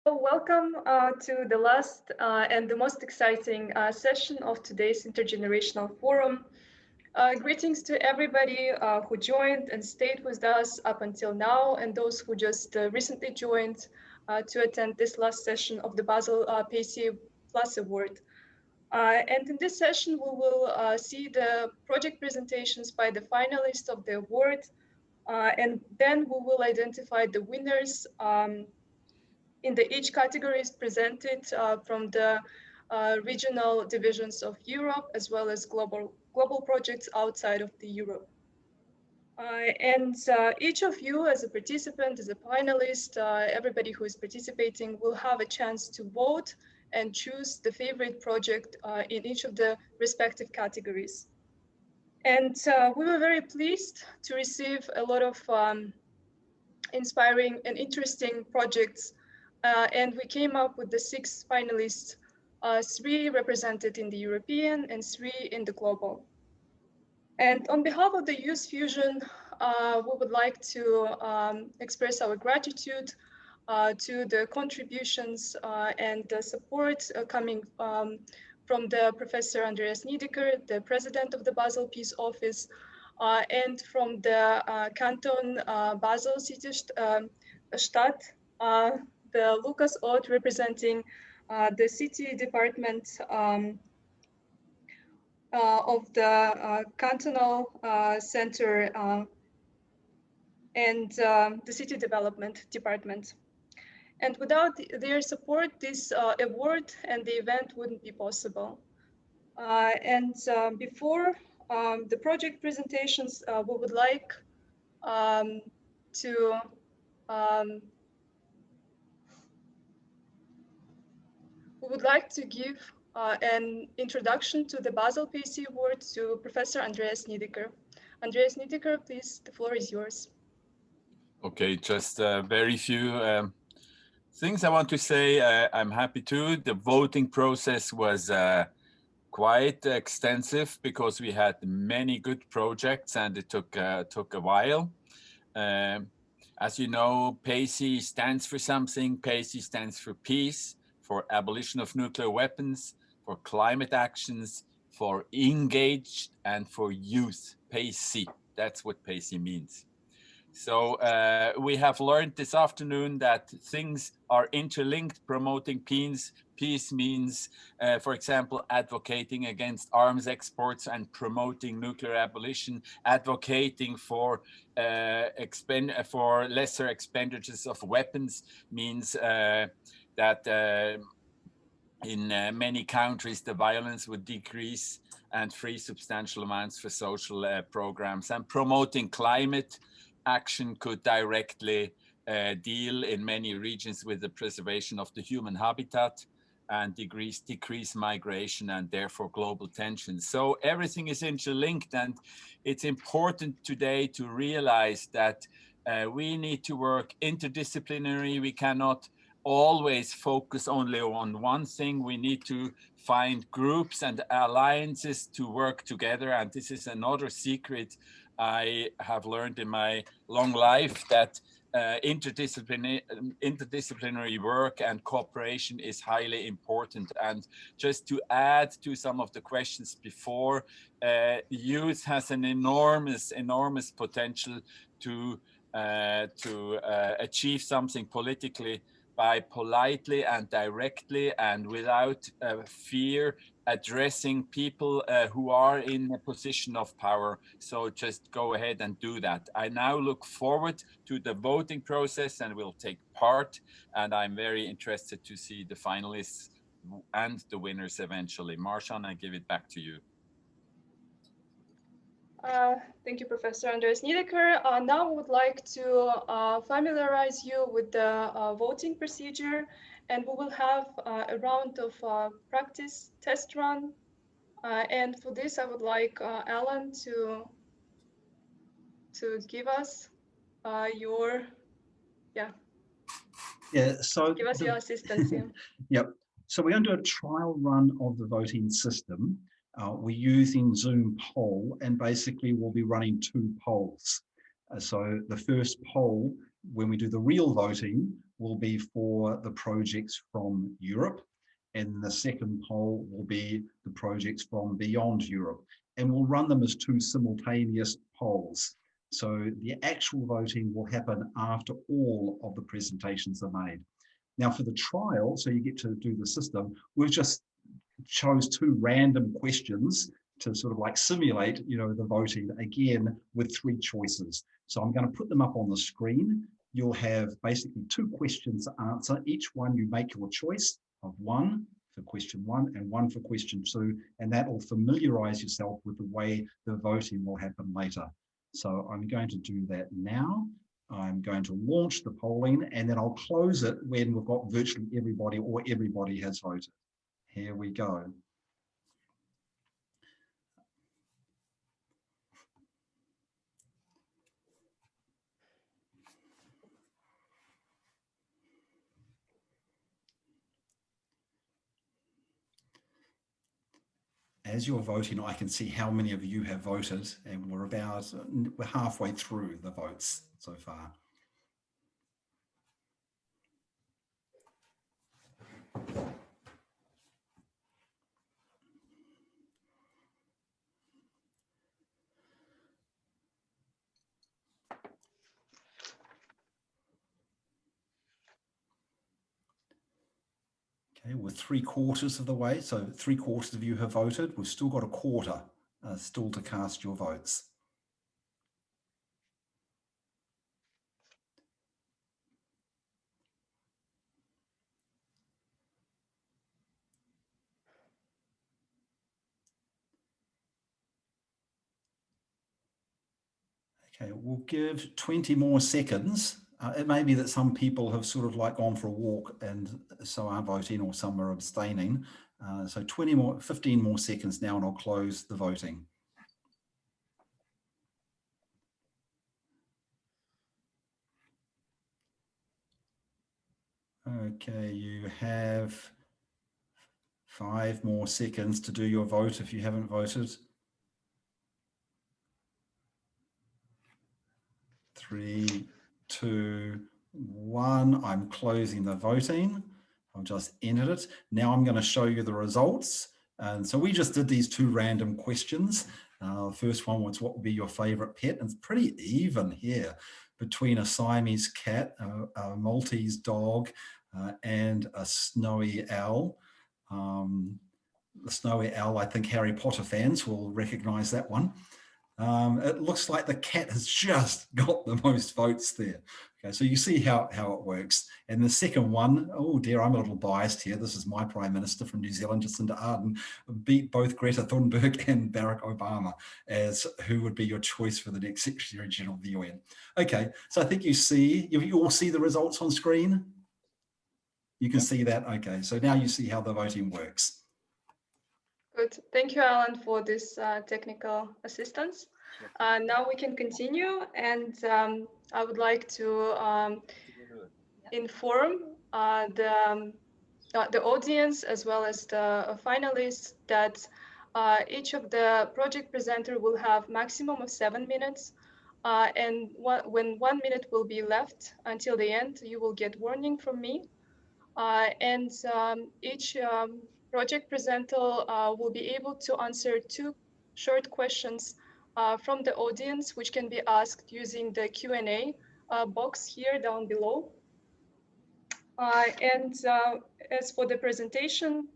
So welcome to the last and the most exciting session of today's Intergenerational Forum. Greetings to everybody who joined and stayed with us up until now, and those who just recently joined to attend this last session of the Basel PACEY Plus Award. And in this session, we will see the project presentations by the finalists of the award, and then we will identify the winners in the each categories presented from the regional divisions of Europe, as well as global projects outside of the Europe. And each of you as a participant, as a finalist, everybody who is participating will have a chance to vote and choose the favorite project in each of the respective categories. And we were very pleased to receive a lot of inspiring and interesting projects. And we came up with the 6 finalists, 3 represented in the European and 3 in the global. And on behalf of the Youth Fusion, we would like to express our gratitude to the contributions and the support coming from the Professor Andreas Niedecker, the President of the Basel Peace Office, and from the Canton Basel City Stadt, the Lucas Ott representing the City Department of the Cantonal Center and the City Development Department. And without their support, this award and the event wouldn't be possible. And before the project presentations, we would like to give an introduction to the Basel PACEY Award to Professor Andreas Niedecker. Andreas Niedecker, please, the floor is yours. Okay, just very few things I want to say. I'm happy to. The voting process was quite extensive because we had many good projects and it took a while. As you know, PACEY stands for something. PACEY stands for peace, for abolition of nuclear weapons, for climate actions, for engaged, and for youth. PACEY, that's what PACEY means. So we have learned this afternoon that things are interlinked. Promoting peace means, for example, advocating against arms exports and promoting nuclear abolition, advocating for lesser expenditures of weapons means that in many countries the violence would decrease and free substantial amounts for social programs. And promoting climate action could directly deal in many regions with the preservation of the human habitat and decrease migration and therefore global tensions. So everything is interlinked, and it's important today to realize that we need to work interdisciplinary. We cannot always focus only on one thing. We need to find groups and alliances to work together, and this is another secret I have learned in my long life, that interdisciplinary work and cooperation is highly important. And just to add to some of the questions before, youth has an enormous potential to achieve something politically by politely and directly and without fear addressing people who are in a position of power. So just go ahead and do that. I now look forward to the voting process and will take part. And I'm very interested to see the finalists and the winners eventually. Marzhan, I give it back to you. Thank you, Professor Andreas Niedecker. Now we would like to familiarize you with the voting procedure, and we will have a round of practice test run. And for this, I would like Alan to give us your so give us your assistance. Yep. So we're going to do a trial run of the voting system. We're using Zoom poll, and basically we'll be running 2 polls. So the first poll when we do the real voting, will be for the projects from Europe, and the second poll will be the projects from beyond Europe. And we'll run them as two simultaneous polls. So the actual voting will happen after all of the presentations are made. Now for the trial, so you get to do the system, we've just chose two random questions to sort of like simulate, you know, the voting again with three choices. So I'm going to put them up on the screen. You'll have basically two questions to answer. Each one you make your choice of one for question one and one for question two, and that will familiarize yourself with the way the voting will happen later. So I'm going to do that now. I'm going to launch the polling, and then I'll close it when we've got virtually everybody or everybody has voted. Here we go. As you're voting, I can see how many of you have voted, and we're halfway through the votes so far. Okay, we're 3/4 of the way, so 3/4 of you have voted. We've still got a quarter still to cast your votes. Okay, we'll give 20 more seconds. It may be that some people have sort of like gone for a walk and so are voting, or some are abstaining. So 15 more seconds now, and I'll close the voting. Okay, you have 5 more seconds to do your vote if you haven't voted. 3, 2, 1. I'm closing the voting. I'll just enter it. Now I'm going to show you the results. And so we just did these two random questions. The first one was, what would be your favorite pet? And it's pretty even here between a Siamese cat, a Maltese dog, and a snowy owl. The snowy owl, I think Harry Potter fans will recognize that one. It looks like the cat has just got the most votes there. Okay, so you see how it works. And the second one, oh dear, I'm a little biased here. This is my Prime Minister from New Zealand, Jacinda Ardern, beat both Greta Thunberg and Barack Obama as who would be your choice for the next Secretary General of the UN. Okay, so I think you all see the results on screen? You can see that? Okay, so now you see how the voting works. Good. Thank you, Alan, for this technical assistance. Now we can continue, and I would like to inform the audience as well as the finalists that each of the project presenter will have maximum of 7 minutes. And when 1 minute will be left until the end, you will get warning from me. And each project presenter will be able to answer 2 short questions from the audience, which can be asked using the Q&A box here down below. And as for the presentation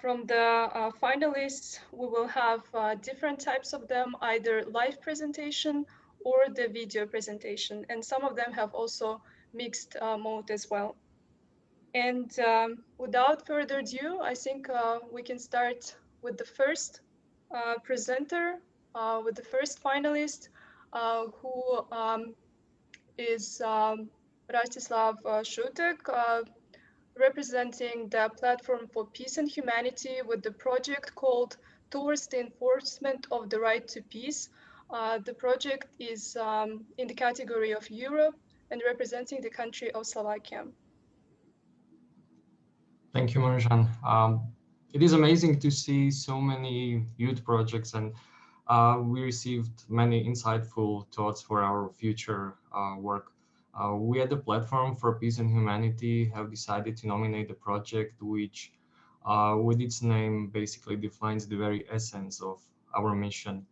from the finalists, we will have different types of them, either live presentation or the video presentation. And some of them have also mixed mode as well. And without further ado, I think we can start with the first presenter, with the first finalist, who is Rastislav Shutek, representing the Platform for Peace and Humanity with the project called Towards the Enforcement of the Right to Peace. The project is in the category of Europe and representing the country of Slovakia. Thank you, Marzhan. It is amazing to see so many youth projects, and we received many insightful thoughts for our future work. We at the Platform for Peace and Humanity have decided to nominate a project which, with its name, basically defines the very essence of our mission.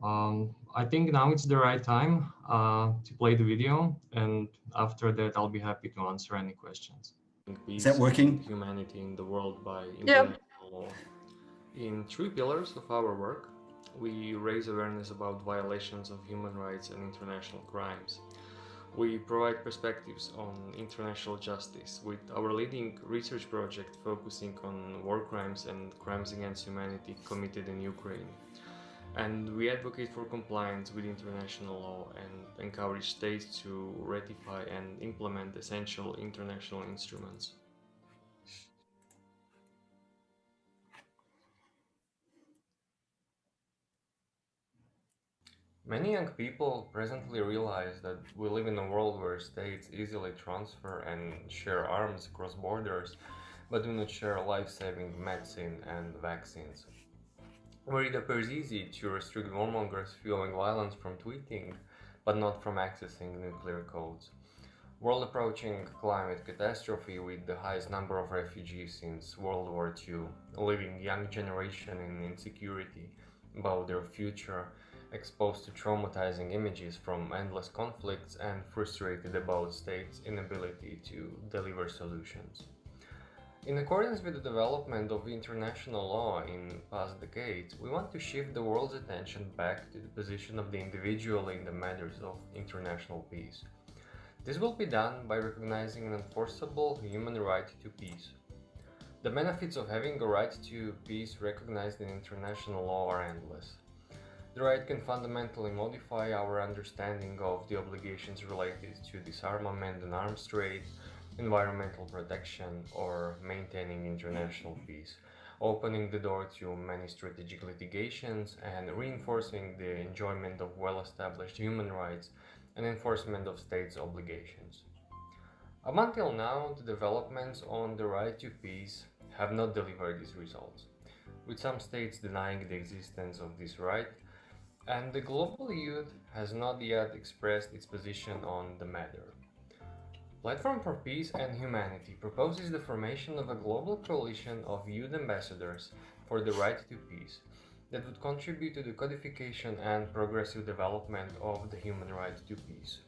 I think now it's the right time to play the video, and after that I'll be happy to answer any questions. Is that working? Humanity in the world by Yeah. international law. In three pillars of our work, we raise awareness about violations of human rights and international crimes. We provide perspectives on international justice with our leading research project focusing on war crimes and crimes against humanity committed in Ukraine. And we advocate for compliance with international law and encourage states to ratify and implement essential international instruments. Many young people presently realize that we live in a world where states easily transfer and share arms across borders, but do not share life-saving medicine and vaccines. Where it appears easy to restrict warmongers fueling violence from tweeting, but not from accessing nuclear codes. World approaching climate catastrophe with the highest number of refugees since World War II, leaving young generation in insecurity about their future, exposed to traumatizing images from endless conflicts and frustrated about states' inability to deliver solutions. In accordance with the development of international law in past decades, we want to shift the world's attention back to the position of the individual in the matters of international peace. This will be done by recognizing an enforceable human right to peace. The benefits of having a right to peace recognized in international law are endless. The right can fundamentally modify our understanding of the obligations related to disarmament and arms trade, environmental protection, or maintaining international peace, opening the door to many strategic litigations and reinforcing the enjoyment of well-established human rights and enforcement of states' obligations. Up until now, the developments on the right to peace have not delivered these results, with some states denying the existence of this right, and the global youth has not yet expressed its position on the matter. Platform for Peace and Humanity proposes the formation of a global coalition of youth ambassadors for the right to peace that would contribute to the codification and progressive development of the human right to peace.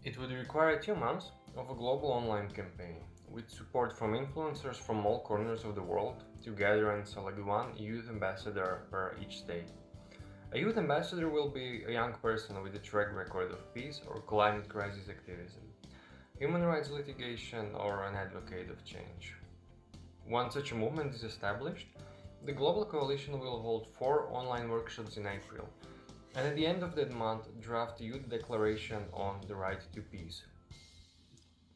It would require 2 months of a global online campaign, with support from influencers from all corners of the world to gather and select one youth ambassador per each state. A youth ambassador will be a young person with a track record of peace or climate crisis activism, human rights litigation, or an advocate of change. Once such a movement is established, the Global Coalition will hold 4 online workshops in April, and at the end of that month draft a youth declaration on the right to peace.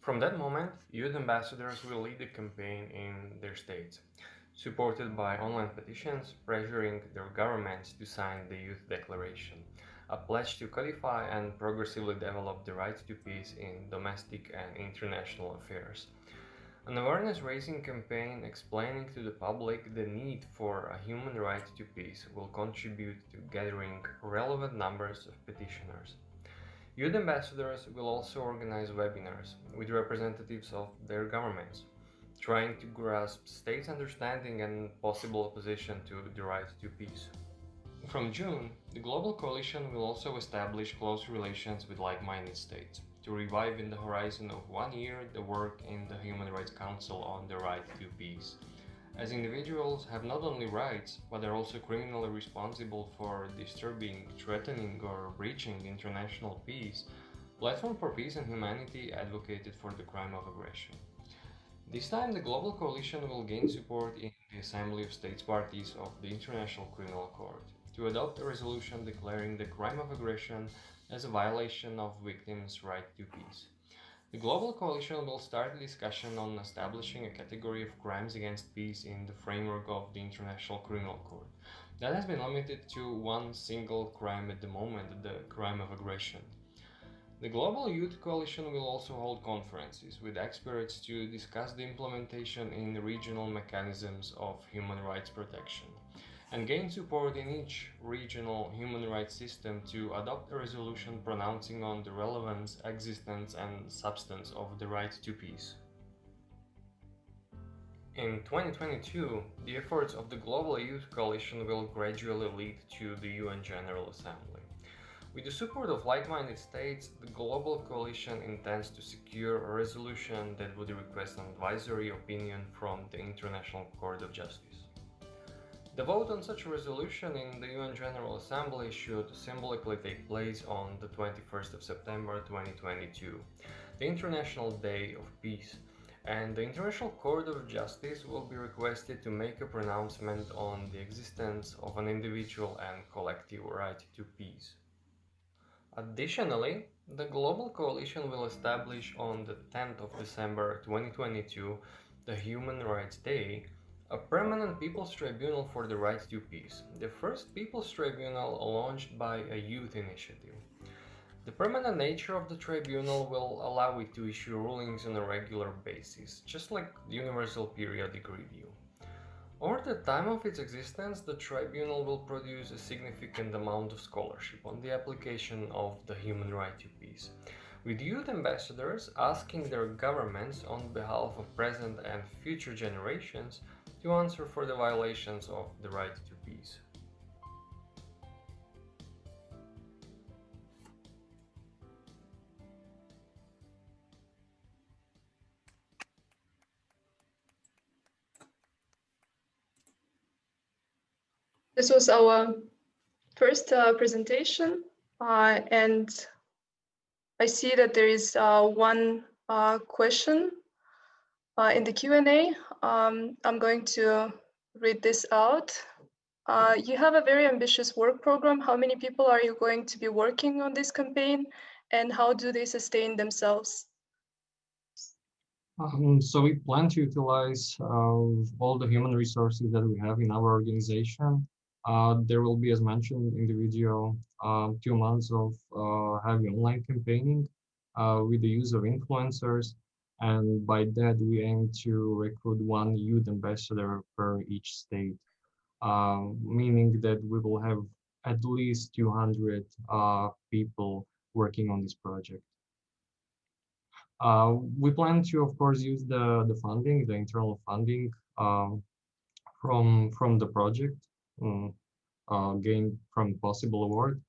From that moment, youth ambassadors will lead the campaign in their states, supported by online petitions pressuring their governments to sign the Youth Declaration, a pledge to codify and progressively develop the right to peace in domestic and international affairs. An awareness-raising campaign explaining to the public the need for a human right to peace will contribute to gathering relevant numbers of petitioners. Youth ambassadors will also organize webinars with representatives of their governments, trying to grasp states' understanding and possible opposition to the right to peace. From June, the Global Coalition will also establish close relations with like-minded states to revive in the horizon of 1 year the work in the Human Rights Council on the right to peace, as individuals have not only rights, but are also criminally responsible for disturbing, threatening, or breaching international peace. Platform for Peace and Humanity advocated for the crime of aggression. This time, the Global Coalition will gain support in the Assembly of States Parties of the International Criminal Court to adopt a resolution declaring the crime of aggression as a violation of victims' right to peace. The Global Coalition will start a discussion on establishing a category of crimes against peace in the framework of the International Criminal Court. That has been limited to one single crime at the moment, the crime of aggression. The Global Youth Coalition will also hold conferences with experts to discuss the implementation in regional mechanisms of human rights protection and gain support in each regional human rights system to adopt a resolution pronouncing on the relevance, existence, and substance of the right to peace. In 2022, the efforts of the Global Youth Coalition will gradually lead to the UN General Assembly. With the support of like-minded states, the Global Coalition intends to secure a resolution that would request an advisory opinion from the International Court of Justice. The vote on such a resolution in the UN General Assembly should symbolically take place on the 21st of September 2022, the International Day of Peace, and the International Court of Justice will be requested to make a pronouncement on the existence of an individual and collective right to peace. Additionally, the Global Coalition will establish on the 10th of December 2022, the Human Rights Day, a permanent People's Tribunal for the Right to Peace, the first People's Tribunal launched by a youth initiative. The permanent nature of the tribunal will allow it to issue rulings on a regular basis, just like the Universal Periodic Review. Over the time of its existence, the tribunal will produce a significant amount of scholarship on the application of the human right to peace, with youth ambassadors asking their governments on behalf of present and future generations to answer for the violations of the right to peace. This was our first presentation, and I see that there is one question in the Q&A. I'm going to read this out. You have a very ambitious work program. How many people are you going to be working on this campaign, and how do they sustain themselves? So we plan to utilize all the human resources that we have in our organization. There will be, as mentioned in the video, 2 months of heavy online campaigning with the use of influencers. And by that, we aim to recruit 1 youth ambassador per each state, meaning that we will have at least 200 people working on this project. We plan to, of course, use the funding, the internal funding from the project gained from PACEY Award.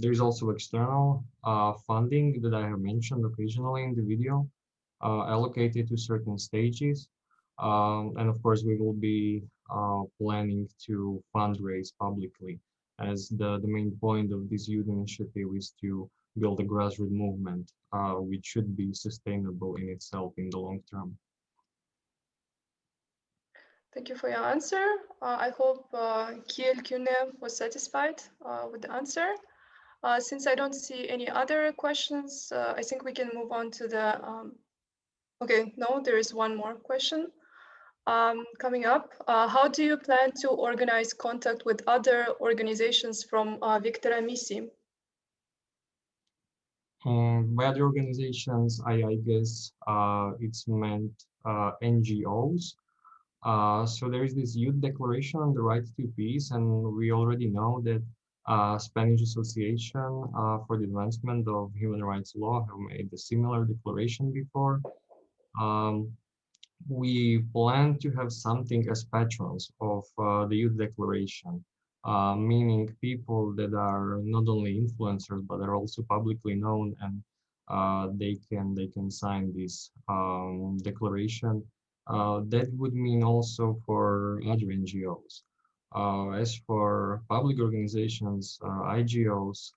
There's also external funding that I have mentioned occasionally in the video, allocated to certain stages. And of course, we will be planning to fundraise publicly, as the main point of this youth initiative is to build a grassroots movement, which should be sustainable in itself in the long term. Thank you for your answer. I hope Kiel Kune was satisfied with the answer. Since I don't see any other questions, I think we can move on to the, okay, no, there is one more question coming up. How do you plan to organize contact with other organizations from Victoria Misi? By other organizations, I guess it's meant NGOs. So there is this youth declaration on the right to peace, and we already know that Spanish Association for the Advancement of Human Rights Law have made a similar declaration before. We plan to have something as patrons of the youth declaration, meaning people that are not only influencers but are also publicly known, and they can sign this declaration. That would mean also for other NGOs. As for public organizations, IGOs,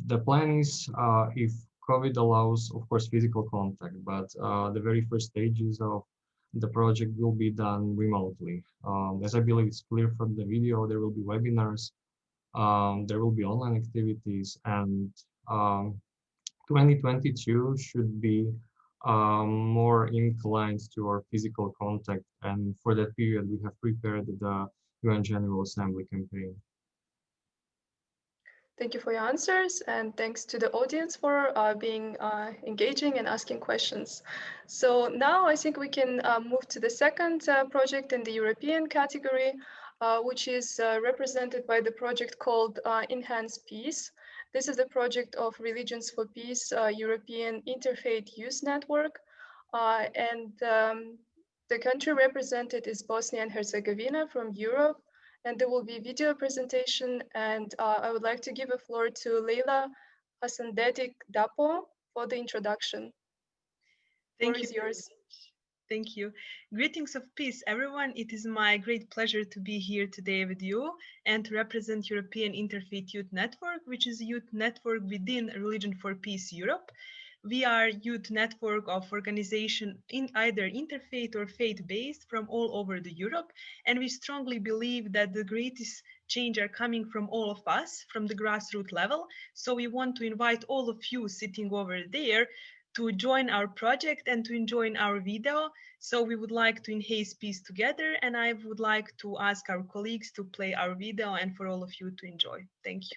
the plan is, if COVID allows, of course, physical contact, but the very first stages of the project will be done remotely. As I believe it's clear from the video, there will be webinars, there will be online activities, and 2022 should be more inclined to our physical contact, and for that period we have prepared the UN General Assembly campaign. Thank you for your answers, and thanks to the audience for being engaging and asking questions. So now I think we can move to the second project in the European category. which is represented by the project called Enhance Peace. This is the project of Religions for Peace European Interfaith Youth Network. The country represented is Bosnia and Herzegovina from Europe. And there will be video presentation. And I would like to give the floor to Leila Hasandedik Dapo for the introduction. Thank you. Floor is yours. Thank you. Greetings of peace, everyone. It is my great pleasure to be here today with you and to represent European Interfaith Youth Network, which is a youth network within Religion for Peace Europe. We are a youth network of organization in either interfaith or faith-based from all over the Europe. And we strongly believe that the greatest change are coming from all of us, from the grassroots level. So we want to invite all of you sitting over there to join our project and to join our video. So we would like to enhance peace together, and I would like to ask our colleagues to play our video and for all of you to enjoy. Thank you.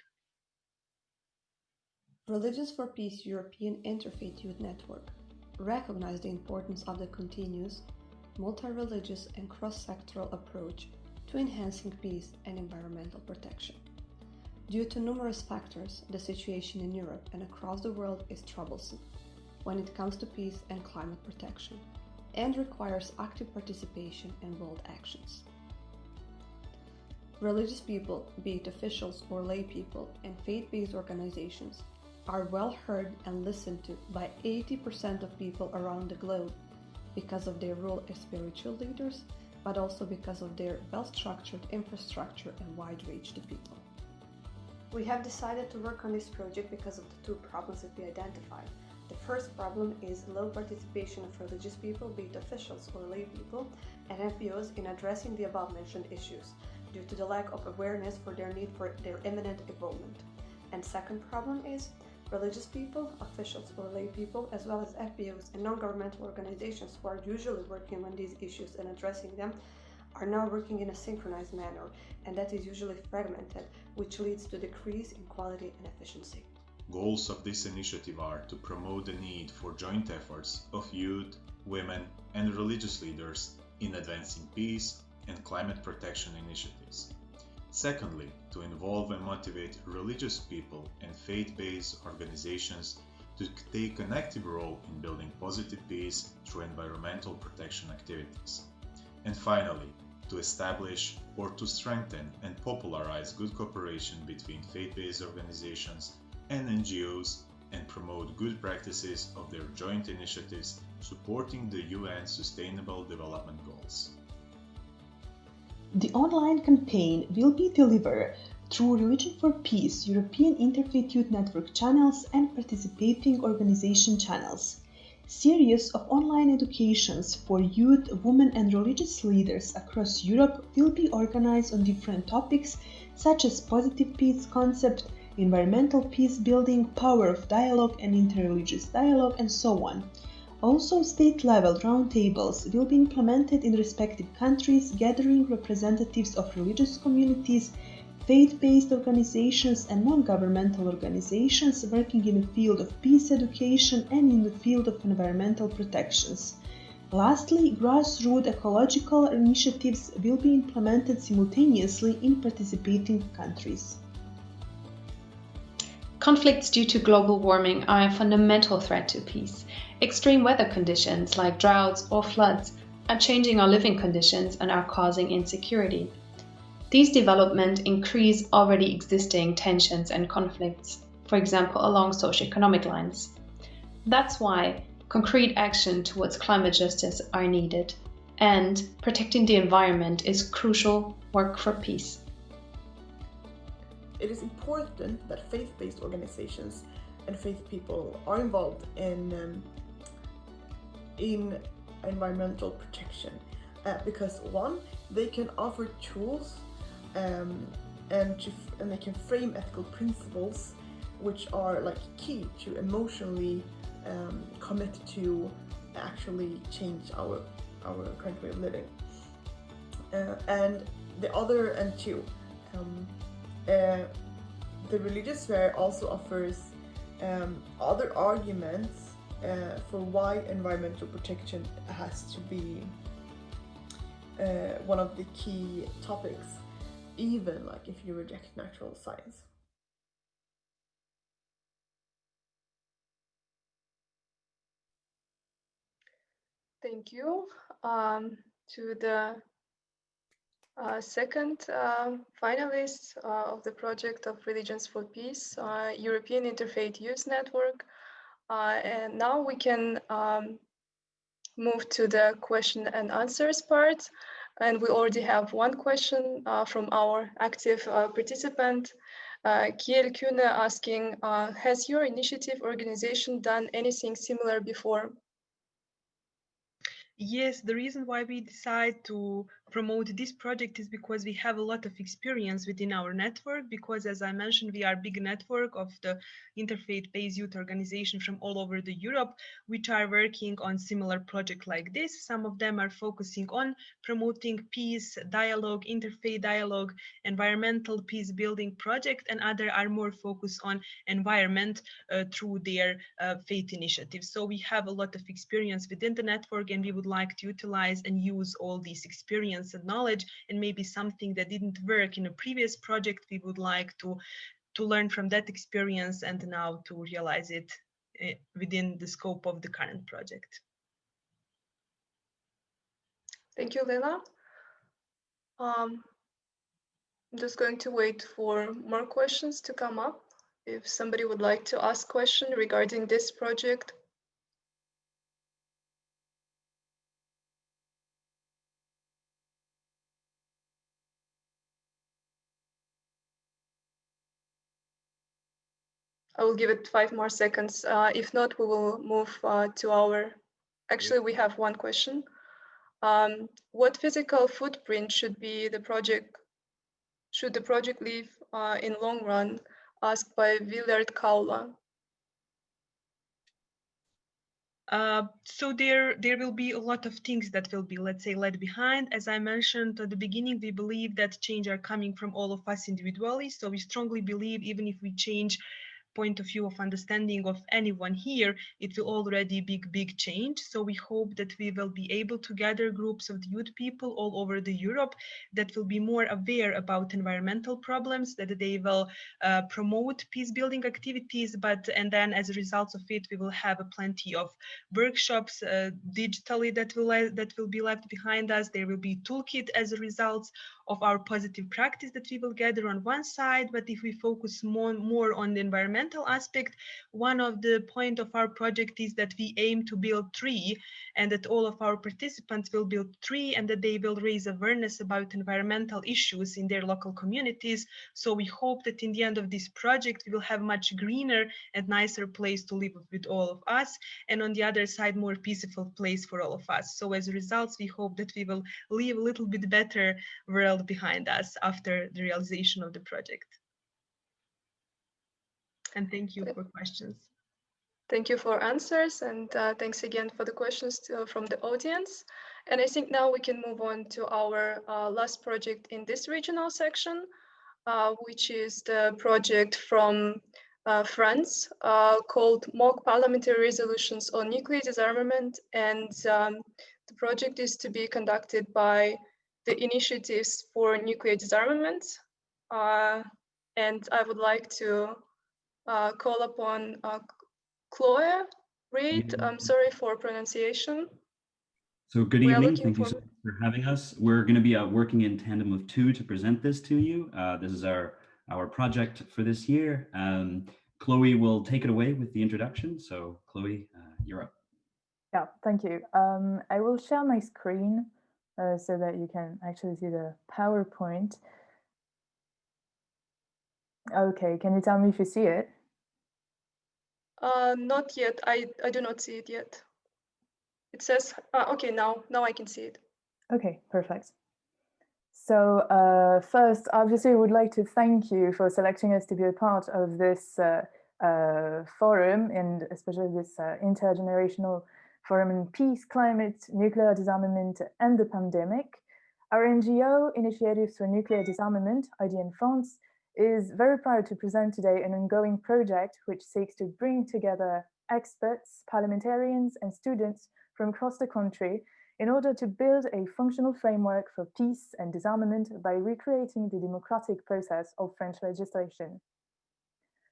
Religions for Peace European Interfaith Youth Network recognize the importance of the continuous, multi-religious and cross-sectoral approach to enhancing peace and environmental protection. Due to numerous factors, the situation in Europe and across the world is troublesome when it comes to peace and climate protection, and requires active participation and bold actions. Religious people, be it officials or lay people, and faith-based organizations are well heard and listened to by 80% of people around the globe because of their role as spiritual leaders, but also because of their well-structured infrastructure and wide reach to people. We have decided to work on this project because of the two problems that we identified. The first problem is low participation of religious people, be it officials or lay people, and NPOs in addressing the above-mentioned issues, due to the lack of awareness for their need for their imminent involvement. And second problem is religious people, officials or lay people, as well as FPOs and non-governmental organizations who are usually working on these issues and addressing them, are now working in a synchronized manner, and that is usually fragmented, which leads to decrease in quality and efficiency. Goals of this initiative are to promote the need for joint efforts of youth, women, and religious leaders in advancing peace and climate protection initiatives. Secondly, to involve and motivate religious people and faith-based organizations to take an active role in building positive peace through environmental protection activities. And finally, to establish or to strengthen and popularize good cooperation between faith-based organizations and NGOs and promote good practices of their joint initiatives supporting the UN Sustainable Development Goals. The online campaign will be delivered through Religion for Peace European Interfaith Youth Network channels and participating organization channels. Series of online educations for youth, women and religious leaders across Europe will be organized on different topics such as positive peace concept, environmental peace building, power of dialogue and interreligious dialogue, and so on. Also, state-level roundtables will be implemented in respective countries, gathering representatives of religious communities, faith-based organizations and non-governmental organizations working in the field of peace education and in the field of environmental protections. Lastly, grassroots ecological initiatives will be implemented simultaneously in participating countries. Conflicts due to global warming are a fundamental threat to peace. Extreme weather conditions like droughts or floods are changing our living conditions and are causing insecurity. These developments increase already existing tensions and conflicts, for example, along socioeconomic lines. That's why concrete action towards climate justice are needed, and protecting the environment is crucial work for peace. It is important that faith-based organizations and faith people are involved in environmental protection because one, they can offer tools and they can frame ethical principles which are like key to emotionally commit to actually change our current way of living. And the religious sphere also offers other arguments for why environmental protection has to be one of the key topics even like if you reject natural science. Thank you. To the second finalist of the project of Religions for Peace, European Interfaith Youth Network. And now we can move to the question and answers part. And we already have one question from our active participant, Kiel Kühne, asking, has your initiative organization done anything similar before? Yes, the reason why we decide to promote this project is because we have a lot of experience within our network, because as I mentioned, we are a big network of the interfaith-based youth organization from all over the Europe, which are working on similar projects like this. Some of them are focusing on promoting peace, dialogue, interfaith dialogue, environmental peace building project, and other are more focused on environment through their faith initiatives. So we have a lot of experience within the network, and we would like to utilize and use all this experience and knowledge, and maybe something that didn't work in a previous project, we would like to learn from that experience and now to realize it within the scope of the current project. Thank you, Leila. I'm just going to wait for more questions to come up. If somebody would like to ask a question regarding this project. I will give it 5 more seconds. If not, we will move to our, actually we have one question. What physical footprint should the project leave in long run? Asked by Willard Kaula. So there will be a lot of things that will be, let's say, left behind. As I mentioned at the beginning, we believe that change are coming from all of us individually. So we strongly believe even if we change point of view of understanding of anyone here, it will already be big change. So we hope that we will be able to gather groups of the youth people all over the Europe that will be more aware about environmental problems, that they will promote peace building activities, and then as a result of it, we will have plenty of workshops digitally that will be left behind us. There will be toolkit as a result of our positive practice that we will gather on one side. But if we focus more on the environmental aspect, one of the point of our project is that we aim to build 3, and that all of our participants will build 3, and that they will raise awareness about environmental issues in their local communities. So we hope that in the end of this project, we will have much greener and nicer place to live with all of us, and on the other side, more peaceful place for all of us. So as a result, we hope that we will leave a little bit better world behind us after the realization of the project. And thank you for questions. Thank you for answers, and thanks again for the questions from the audience. And I think now we can move on to our last project in this regional section, which is the project from France called Mock Parliamentary Resolutions on Nuclear Disarmament. And the project is to be conducted by the Initiatives for Nuclear Disarmament. And I would like to call upon Chloe Reid. I'm sorry for pronunciation. So good evening. Thank you so much for having us. We're going to be working in tandem of 2 to present this to you. This is our project for this year. Chloe will take it away with the introduction. So Chloe, you're up. Yeah, thank you. I will share my screen so that you can actually see the PowerPoint. Okay, can you tell me if you see it? Not yet. I do not see it yet. It says, okay, now I can see it. Okay, perfect. So first, obviously, I would like to thank you for selecting us to be a part of this forum, and especially this intergenerational forum on peace, climate, nuclear disarmament, and the pandemic. Our NGO, Initiatives for Nuclear Disarmament, IDN France, is very proud to present today an ongoing project which seeks to bring together experts, parliamentarians, and students from across the country in order to build a functional framework for peace and disarmament by recreating the democratic process of French legislation.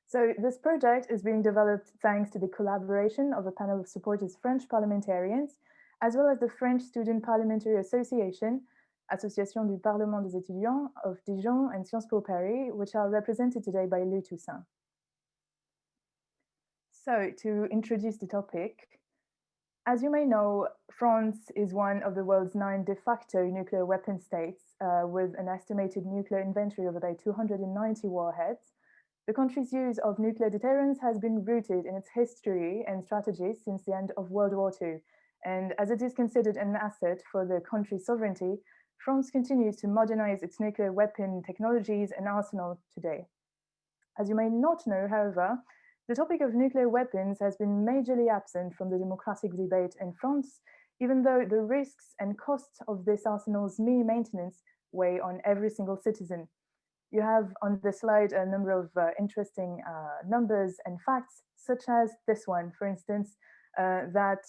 So this project is being developed thanks to the collaboration of a panel of supporters French parliamentarians, as well as the French Student Parliamentary Association, Association du Parlement des Étudiants of Dijon and Sciences Po Paris, which are represented today by Louis Toussaint. So to introduce the topic, as you may know, France is one of the world's 9 de facto nuclear weapon states with an estimated nuclear inventory of about 290 warheads. The country's use of nuclear deterrence has been rooted in its history and strategies since the end of World War II. And as it is considered an asset for the country's sovereignty, France continues to modernize its nuclear weapon technologies and arsenal today. As you may not know, however, the topic of nuclear weapons has been majorly absent from the democratic debate in France, even though the risks and costs of this arsenal's mere maintenance weigh on every single citizen. You have on the slide a number of interesting numbers and facts, such as this one, for instance, that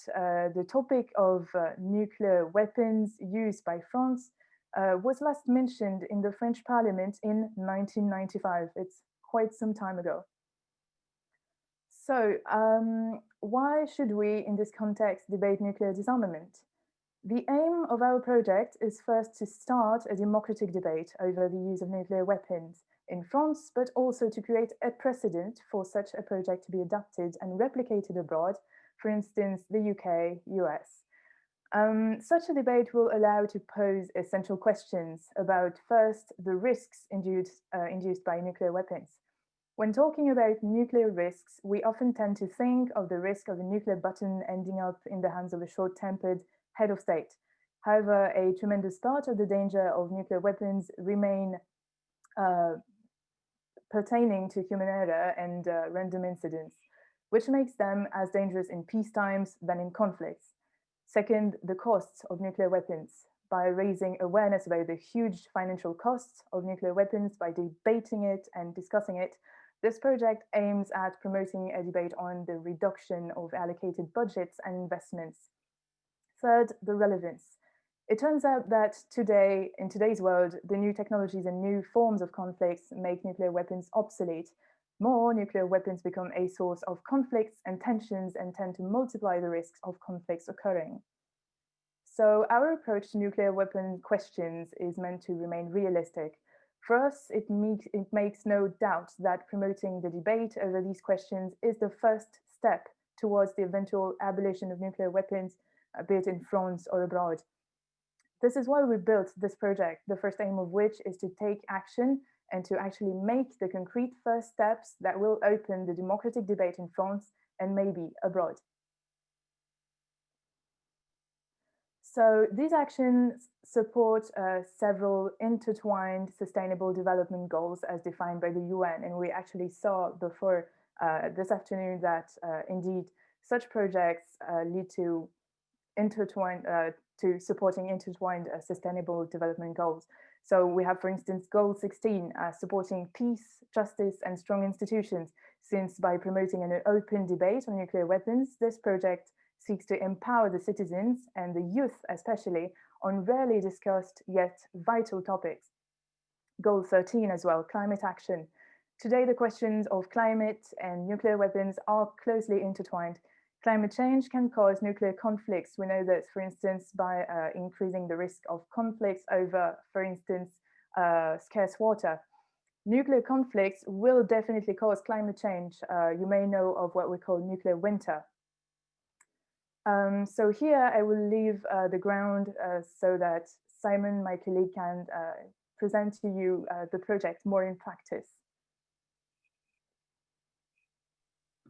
the topic of nuclear weapons used by France was last mentioned in the French Parliament in 1995. It's quite some time ago. So why should we, in this context, debate nuclear disarmament? The aim of our project is first to start a democratic debate over the use of nuclear weapons in France, but also to create a precedent for such a project to be adopted and replicated abroad, for instance, the UK, US. Such a debate will allow to pose essential questions about, first, the risks induced by nuclear weapons. When talking about nuclear risks, we often tend to think of the risk of a nuclear button ending up in the hands of a short-tempered head of state. However, a tremendous part of the danger of nuclear weapons remain pertaining to human error and random incidents, which makes them as dangerous in peace times than in conflicts. Second, the costs of nuclear weapons. By raising awareness about the huge financial costs of nuclear weapons, by debating it and discussing it, this project aims at promoting a debate on the reduction of allocated budgets and investments. Third, the relevance. It turns out that today, in today's world, the new technologies and new forms of conflicts make nuclear weapons obsolete. More nuclear weapons become a source of conflicts and tensions and tend to multiply the risks of conflicts occurring. So our approach to nuclear weapon questions is meant to remain realistic. For us, it makes no doubt that promoting the debate over these questions is the first step towards the eventual abolition of nuclear weapons, be it in France or abroad. This is why we built this project, the first aim of which is to take action and to actually make the concrete first steps that will open the democratic debate in France and maybe abroad. So these actions support several intertwined sustainable development goals as defined by the UN. And we actually saw before this afternoon that indeed such projects lead to supporting intertwined sustainable development goals. So we have, for instance, goal 16, supporting peace, justice, and strong institutions, since by promoting an open debate on nuclear weapons, this project seeks to empower the citizens and the youth especially on rarely discussed yet vital topics. Goal 13 as well, climate action. Today, the questions of climate and nuclear weapons are closely intertwined. Climate change can cause nuclear conflicts. We know that, for instance, by increasing the risk of conflicts over, for instance, scarce water. Nuclear conflicts will definitely cause climate change. You may know of what we call nuclear winter. So here I will leave the ground so that Simon, my colleague, can present to you the project more in practice.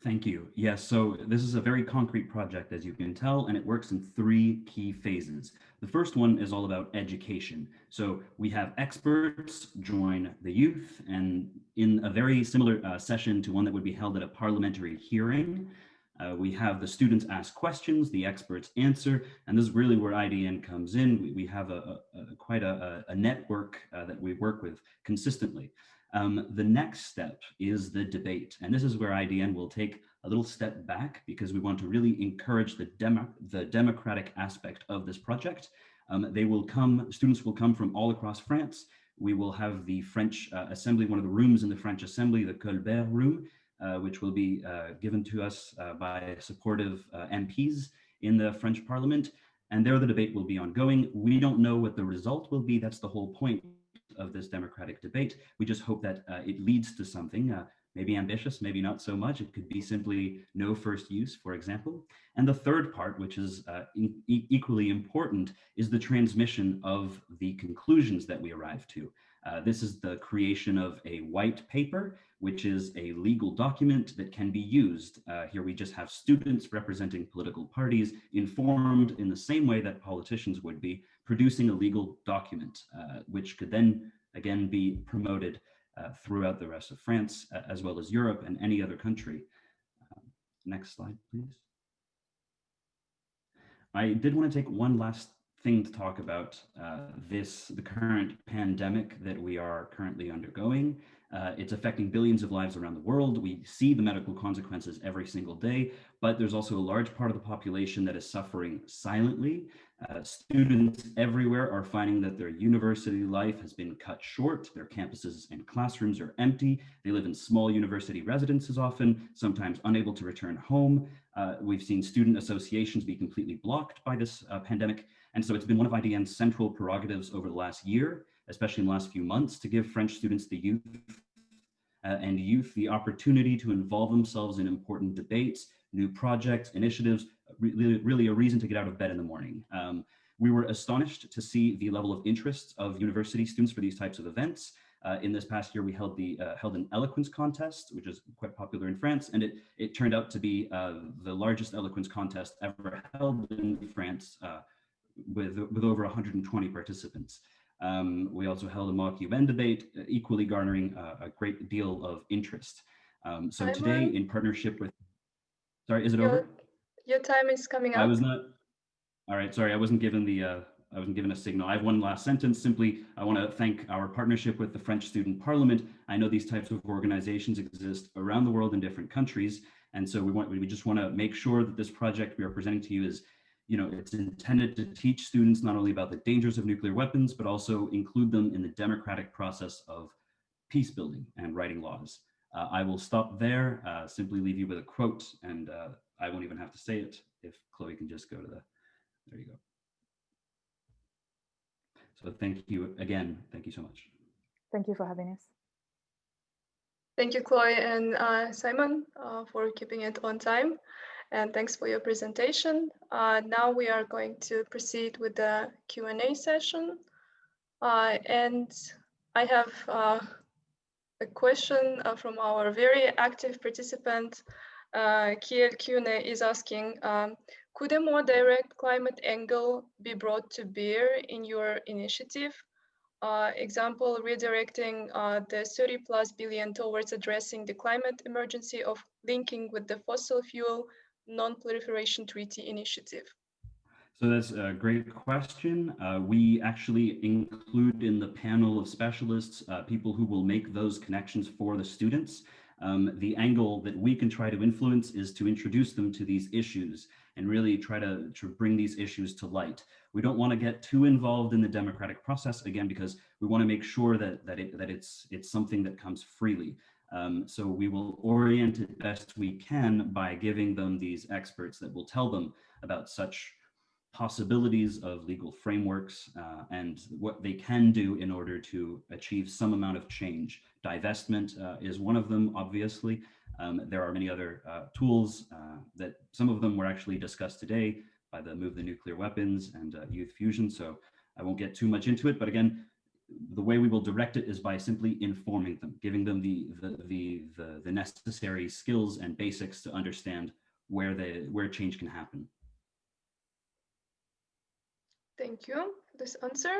Thank you. Yes, so this is a very concrete project, as you can tell, and it works in 3 key phases. The first one is all about education. So we have experts join the youth, and in a very similar session to one that would be held at a parliamentary hearing, we have the students ask questions, the experts answer, and this is really where IDN comes in. We have quite a network that we work with consistently. The next step is the debate, and this is where IDN will take a little step back because we want to really encourage the democratic aspect of this project. Students will come from all across France. We will have the French Assembly, one of the rooms in the French Assembly, the Colbert room, which will be given to us by supportive MPs in the French Parliament. And there the debate will be ongoing. We don't know what the result will be. That's the whole point of this democratic debate. We just hope that it leads to something, maybe ambitious, maybe not so much. It could be simply no first use, for example. And the third part, which is equally important, is the transmission of the conclusions that we arrive to. This is the creation of a white paper, which is a legal document that can be used. Here we just have students representing political parties informed in the same way that politicians would be, producing a legal document, which could then again be promoted throughout the rest of France, as well as Europe and any other country. Next slide, please. I did want to take one last thing to talk about the current pandemic that we are currently undergoing. It's affecting billions of lives around the world. We see the medical consequences every single day, but there's also a large part of the population that is suffering silently. Students everywhere are finding that their university life has been cut short. Their campuses and classrooms are empty. They live in small university residences often, sometimes unable to return home. We've seen student associations be completely blocked by this pandemic. And so it's been one of IDN's central prerogatives over the last year, especially in the last few months, to give French students the youth the opportunity to involve themselves in important debates, new projects, initiatives, really a reason to get out of bed in the morning. We were astonished to see the level of interest of university students for these types of events. In this past year, we held an eloquence contest, which is quite popular in France, and it turned out to be the largest eloquence contest ever held in France, with over 120 participants. We also held a mock UN debate, equally garnering a great deal of interest. So today, in partnership with, sorry, is it over? Your time is coming up. I was not. All right, sorry, I wasn't given a signal. I have one last sentence. Simply, I want to thank our partnership with the French Student Parliament. I know these types of organizations exist around the world in different countries, and so we just want to make sure that this project we are presenting to you is, it's intended to teach students not only about the dangers of nuclear weapons, but also include them in the democratic process of peace building and writing laws. I will stop there, simply leave you with a quote, and I won't even have to say it if Chloe can just go to there you go. So thank you again. Thank you so much. Thank you for having us. Thank you, Chloe and Simon, for keeping it on time. And thanks for your presentation. Now we are going to proceed with the Q&A session. And I have a question from our very active participant. Kiel Kune is asking, could a more direct climate angle be brought to bear in your initiative? Example, redirecting the 30+ billion towards addressing the climate emergency of linking with the fossil fuel non-proliferation treaty initiative. So that's a great question. We actually include in the panel of specialists people who will make those connections for the students. The angle that we can try to influence is to introduce them to these issues and really try to bring these issues to light. We don't want to get too involved in the democratic process, again, because we want to make sure that it's something that comes freely. So we will orient it best we can by giving them these experts that will tell them about such possibilities of legal frameworks and what they can do in order to achieve some amount of change. Divestment is one of them, obviously. There are many other tools that some of them were actually discussed today by the Move the Nuclear Weapons and Youth Fusion, so I won't get too much into it, but again, the way we will direct it is by simply informing them, giving them the necessary skills and basics to understand where change can happen. Thank you for this answer.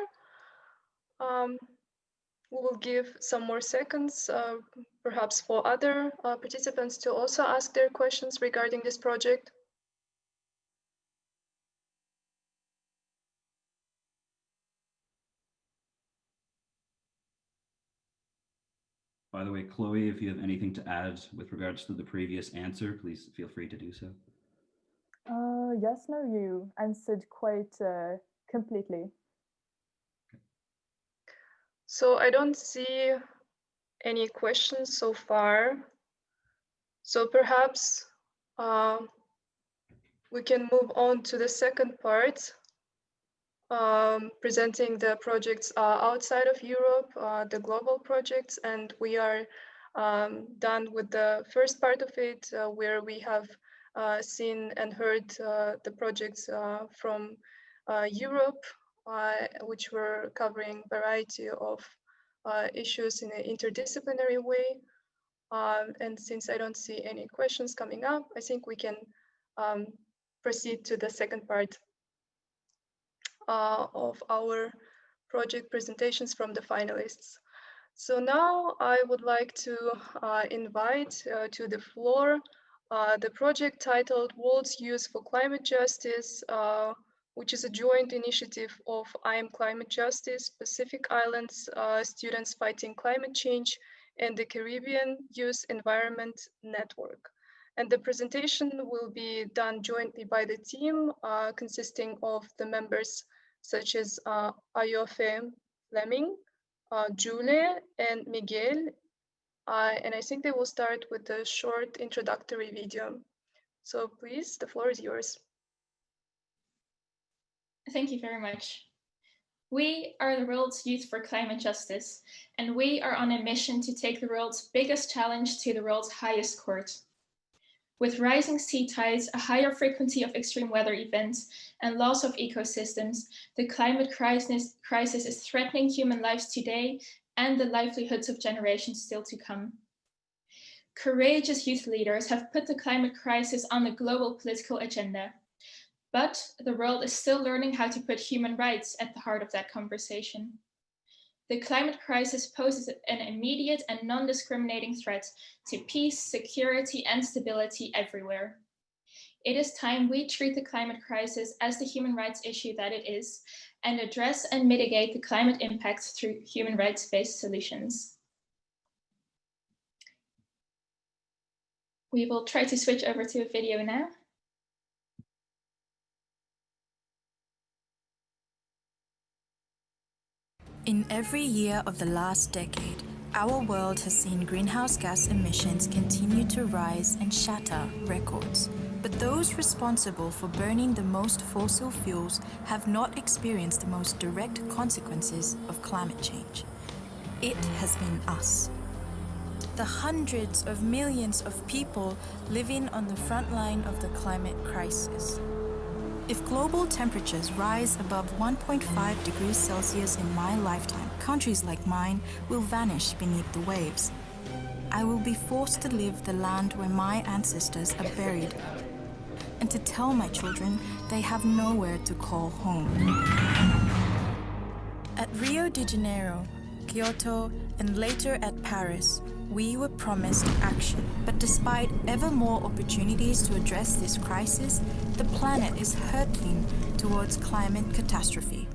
We will give some more seconds, perhaps for other participants to also ask their questions regarding this project. By the way, Chloe, if you have anything to add with regards to the previous answer, please feel free to do so. Yes, no, you answered quite completely. So I don't see any questions so far. So perhaps we can move on to the second part, presenting the projects outside of Europe, the global projects, and we are done with the first part of it, where we have seen and heard the projects from Europe, which were covering a variety of issues in an interdisciplinary way. And since I don't see any questions coming up, I think we can proceed to the second part of our project presentations from the finalists. So now I would like to invite to the floor the project titled World's Youth for Climate Justice, which is a joint initiative of I Am Climate Justice, Pacific Islands Students Fighting Climate Change, and the Caribbean Youth Environment Network. And the presentation will be done jointly by the team consisting of the members such as Ayofe Fleming, Julie, and Miguel. And I think they will start with a short introductory video. So please, the floor is yours. Thank you very much. We are the World's Youth for Climate Justice, and we are on a mission to take the world's biggest challenge to the world's highest court. With rising sea tides, a higher frequency of extreme weather events, and loss of ecosystems, the climate crisis is threatening human lives today and the livelihoods of generations still to come. Courageous youth leaders have put the climate crisis on the global political agenda. But the world is still learning how to put human rights at the heart of that conversation. The climate crisis poses an immediate and non-discriminating threat to peace, security, and stability everywhere. It is time we treat the climate crisis as the human rights issue that it is, and address and mitigate the climate impacts through human rights-based solutions. We will try to switch over to a video now. In every year of the last decade, our world has seen greenhouse gas emissions continue to rise and shatter records. But those responsible for burning the most fossil fuels have not experienced the most direct consequences of climate change. It has been us. The hundreds of millions of people living on the front line of the climate crisis. If global temperatures rise above 1.5 degrees Celsius in my lifetime, countries like mine will vanish beneath the waves. I will be forced to leave the land where my ancestors are buried, and to tell my children they have nowhere to call home. At Rio de Janeiro, Kyoto, and later at Paris, we were promised action. But despite ever more opportunities to address this crisis, the planet is hurtling towards climate catastrophe.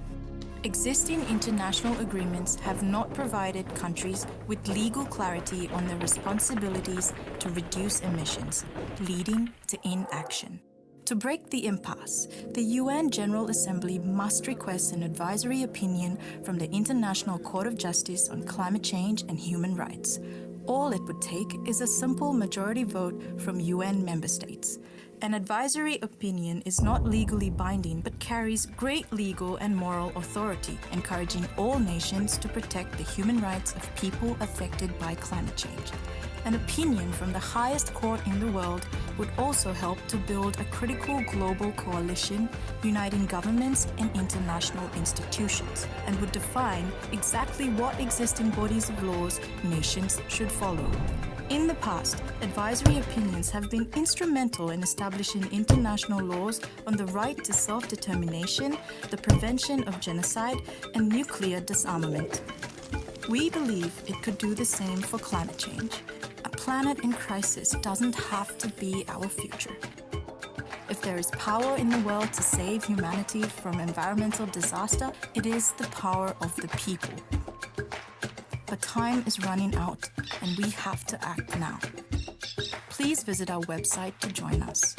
Existing international agreements have not provided countries with legal clarity on their responsibilities to reduce emissions, leading to inaction. To break the impasse, the UN General Assembly must request an advisory opinion from the International Court of Justice on climate change and human rights. All it would take is a simple majority vote from UN member states. An advisory opinion is not legally binding but carries great legal and moral authority, encouraging all nations to protect the human rights of people affected by climate change. An opinion from the highest court in the world would also help to build a critical global coalition uniting governments and international institutions, and would define exactly what existing bodies of laws nations should follow. In the past, advisory opinions have been instrumental in establishing international laws on the right to self-determination, the prevention of genocide, and nuclear disarmament. We believe it could do the same for climate change. A planet in crisis doesn't have to be our future. If there is power in the world to save humanity from environmental disaster, it is the power of the people. But time is running out, and we have to act now. Please visit our website to join us.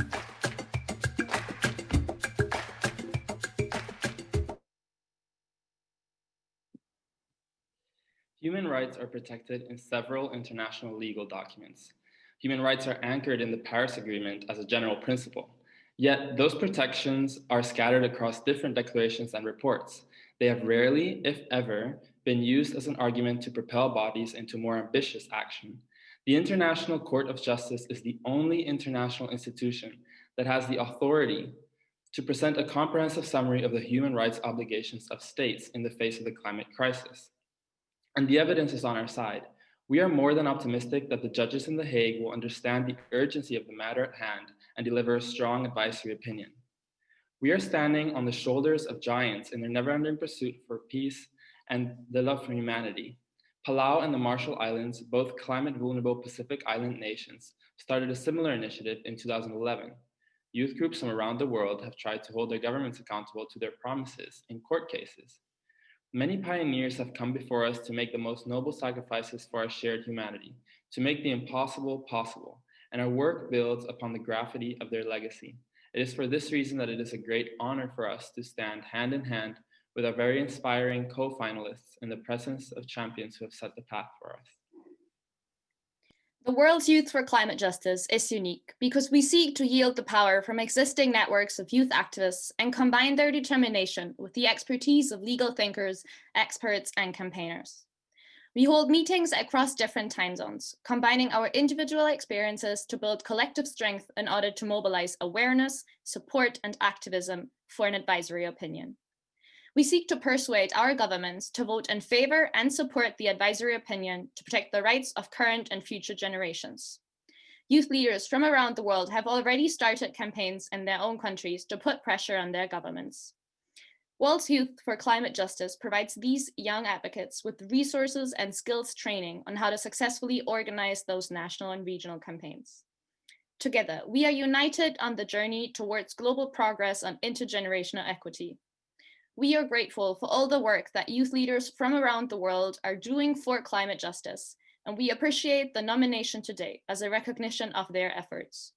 Human rights are protected in several international legal documents. Human rights are anchored in the Paris Agreement as a general principle. Yet those protections are scattered across different declarations and reports. They have rarely, if ever, been used as an argument to propel bodies into more ambitious action. The International Court of Justice is the only international institution that has the authority to present a comprehensive summary of the human rights obligations of states in the face of the climate crisis. And the evidence is on our side. We are more than optimistic that the judges in The Hague will understand the urgency of the matter at hand and deliver a strong advisory opinion. We are standing on the shoulders of giants in their never-ending pursuit for peace and the love for humanity. Palau and the Marshall Islands, both climate-vulnerable Pacific Island nations, started a similar initiative in 2011. Youth groups from around the world have tried to hold their governments accountable to their promises in court cases. Many pioneers have come before us to make the most noble sacrifices for our shared humanity, to make the impossible possible, and our work builds upon the gravity of their legacy. It is for this reason that it is a great honor for us to stand hand in hand with our very inspiring co-finalists in the presence of champions who have set the path for us. The World's Youth for Climate Justice is unique because we seek to yield the power from existing networks of youth activists and combine their determination with the expertise of legal thinkers, experts, and campaigners. We hold meetings across different time zones, combining our individual experiences to build collective strength in order to mobilize awareness, support, and activism for an advisory opinion. We seek to persuade our governments to vote in favor and support the advisory opinion to protect the rights of current and future generations. Youth leaders from around the world have already started campaigns in their own countries to put pressure on their governments. World's Youth for Climate Justice provides these young advocates with resources and skills training on how to successfully organize those national and regional campaigns. Together, we are united on the journey towards global progress on intergenerational equity. We are grateful for all the work that youth leaders from around the world are doing for climate justice, and we appreciate the nomination today as a recognition of their efforts.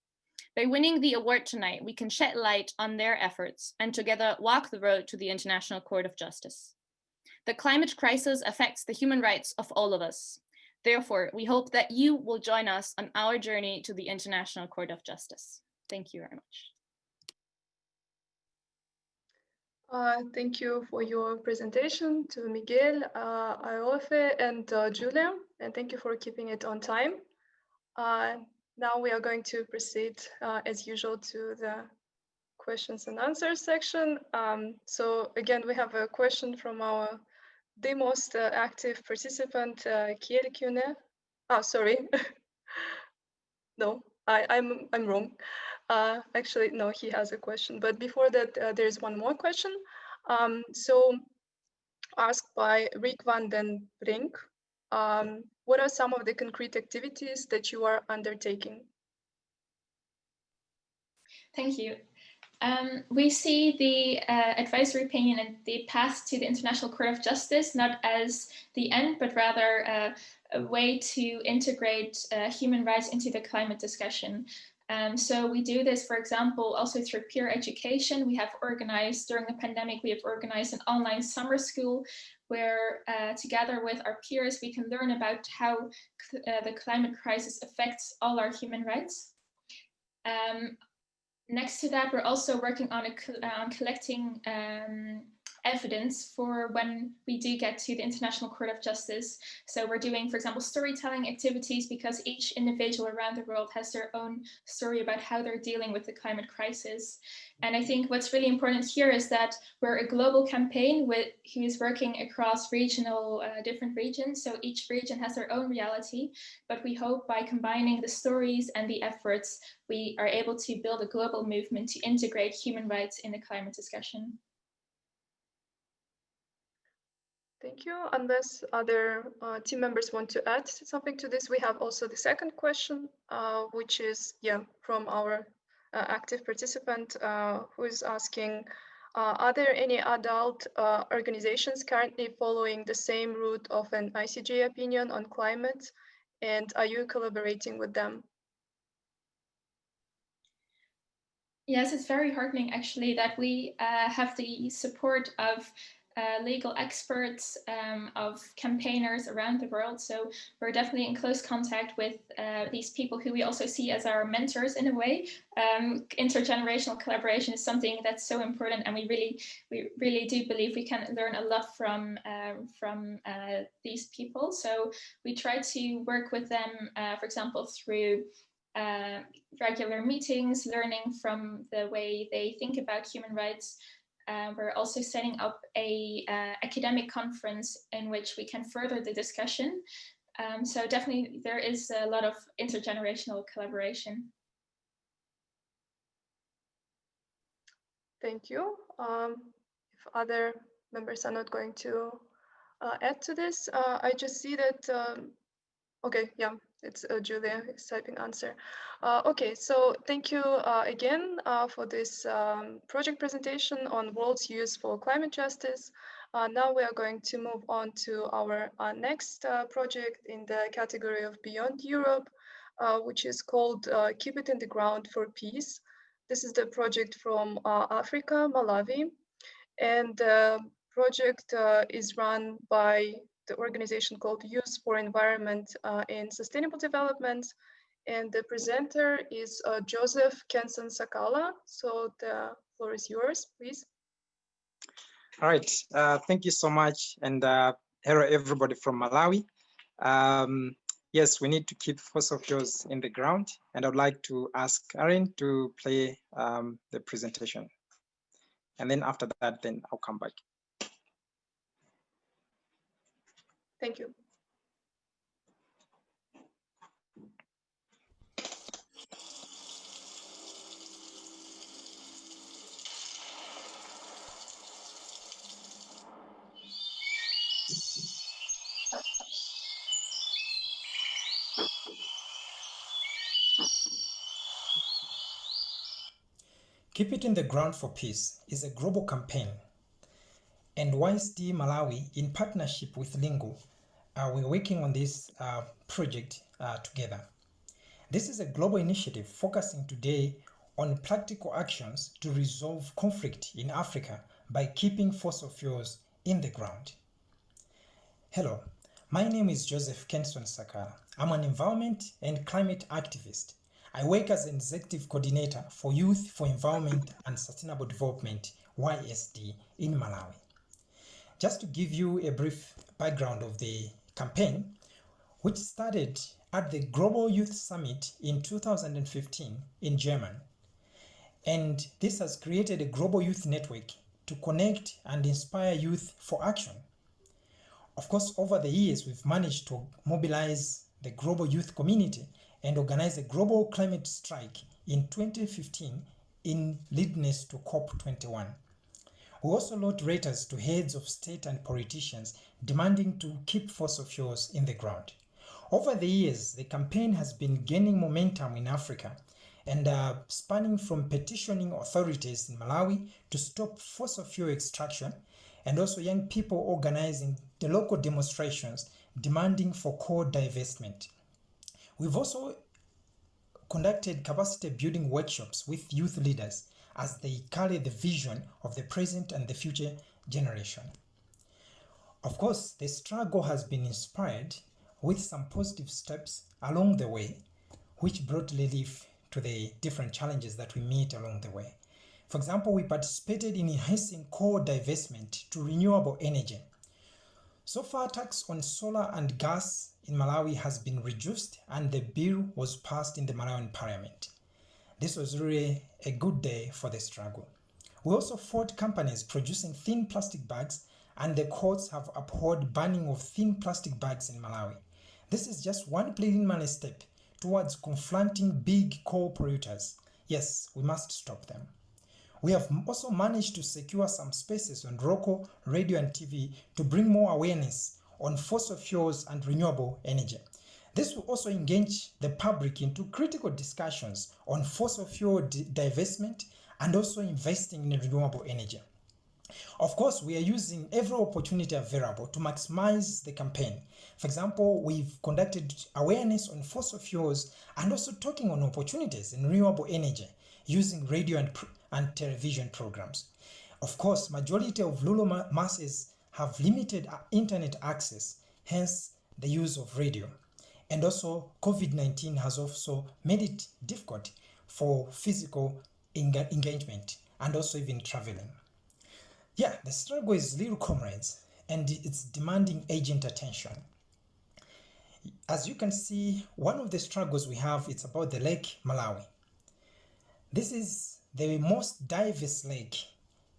By winning the award tonight, we can shed light on their efforts and together walk the road to the International Court of Justice. The climate crisis affects the human rights of all of us. Therefore, we hope that you will join us on our journey to the International Court of Justice. Thank you very much. Thank you for your presentation to Miguel, Ayofe, and Julia, and thank you for keeping it on time. Now we are going to proceed, as usual, to the questions and answers section. So again, we have a question from the most active participant, Kiel Kune. Oh, sorry. No, I'm wrong. Actually, no, he has a question. But before that, there's one more question. So asked by Rick van den Brink, what are some of the concrete activities that you are undertaking? Thank you. We see the advisory opinion and the path to the International Court of Justice not as the end, but rather a way to integrate human rights into the climate discussion. So we do this, for example, also through peer education. We have organized, during the pandemic, we have organized an online summer school where together with our peers, we can learn about how the climate crisis affects all our human rights. Next to that, we're also working on collecting evidence for when we do get to the International Court of Justice. So we're doing, for example, storytelling activities because each individual around the world has their own story about how they're dealing with the climate crisis. And I think what's really important here is that we're a global campaign who's working across different regions. So each region has their own reality, but we hope by combining the stories and the efforts, we are able to build a global movement to integrate human rights in the climate discussion. Thank you. Unless other team members want to add something to this, we have also the second question, which is from our active participant who is asking, are there any adult organizations currently following the same route of an ICJ opinion on climate? And are you collaborating with them? Yes, it's very heartening actually that we have the support of legal experts, of campaigners around the world. So we're definitely in close contact with these people who we also see as our mentors in a way. Intergenerational collaboration is something that's so important, and we really do believe we can learn a lot from these people. So we try to work with them, for example, through regular meetings, learning from the way they think about human rights. We're also setting up a academic conference in which we can further the discussion. So definitely there is a lot of intergenerational collaboration. Thank you. If other members are not going to add to this, I just see that, okay, yeah, it's Julia is typing answer. Okay, so thank you again for this project presentation on world's use for climate justice. Now we are going to move on to our next project in the category of Beyond Europe, which is called Keep It in the Ground for Peace. This is the project from Africa, Malawi, and the project is run by the organization called Youth for Environment and Sustainable Development, and the presenter is Joseph Kenson Sakala. So the floor is yours, please. All right, thank you so much, and hello everybody from Malawi. Yes, we need to keep fossil fuels in the ground, and I'd like to ask Erin to play the presentation, and then after that, then I'll come back. Thank you. Keep It in the Ground for Peace is a global campaign, and YSD Malawi, in partnership with Lingo, we're working on this project together. This is a global initiative focusing today on practical actions to resolve conflict in Africa by keeping fossil fuels in the ground. Hello, my name is Joseph Kenson Sakala. I'm an environment and climate activist. I work as an executive coordinator for Youth for Environment and Sustainable Development, YSD, in Malawi. Just to give you a brief background of the campaign, which started at the Global Youth Summit in 2015 in Germany. And this has created a global youth network to connect and inspire youth for action. Of course, over the years, we've managed to mobilize the global youth community and organize a global climate strike in 2015 in leadness to COP21. We also wrote letters to heads of state and politicians demanding to keep fossil fuels in the ground. Over the years, the campaign has been gaining momentum in Africa and spanning from petitioning authorities in Malawi to stop fossil fuel extraction, and also young people organizing the local demonstrations demanding for coal divestment. We've also conducted capacity building workshops with youth leaders as they carry the vision of the present and the future generation. Of course, the struggle has been inspired with some positive steps along the way, which brought relief to the different challenges that we meet along the way. For example, we participated in enhancing coal divestment to renewable energy. So far, tax on solar and gas in Malawi has been reduced, and the bill was passed in the Malawian Parliament. This was really a good day for the struggle. We also fought companies producing thin plastic bags, and the courts have upheld banning of thin plastic bags in Malawi. This is just one preliminary step towards confronting big coal polluters. Yes, we must stop them. We have also managed to secure some spaces on local radio and TV to bring more awareness on fossil fuels and renewable energy. This will also engage the public into critical discussions on fossil fuel divestment and also investing in renewable energy. Of course, we are using every opportunity available to maximize the campaign. For example, we've conducted awareness on fossil fuels and also talking on opportunities in renewable energy using radio and television programs. Of course, majority of rural masses have limited internet access, hence the use of radio. And also COVID-19 has also made it difficult for physical engagement and also even traveling. Yeah, the struggle is little comrades and it's demanding urgent attention. As you can see, one of the struggles we have, it's about the Lake Malawi. This is the most diverse lake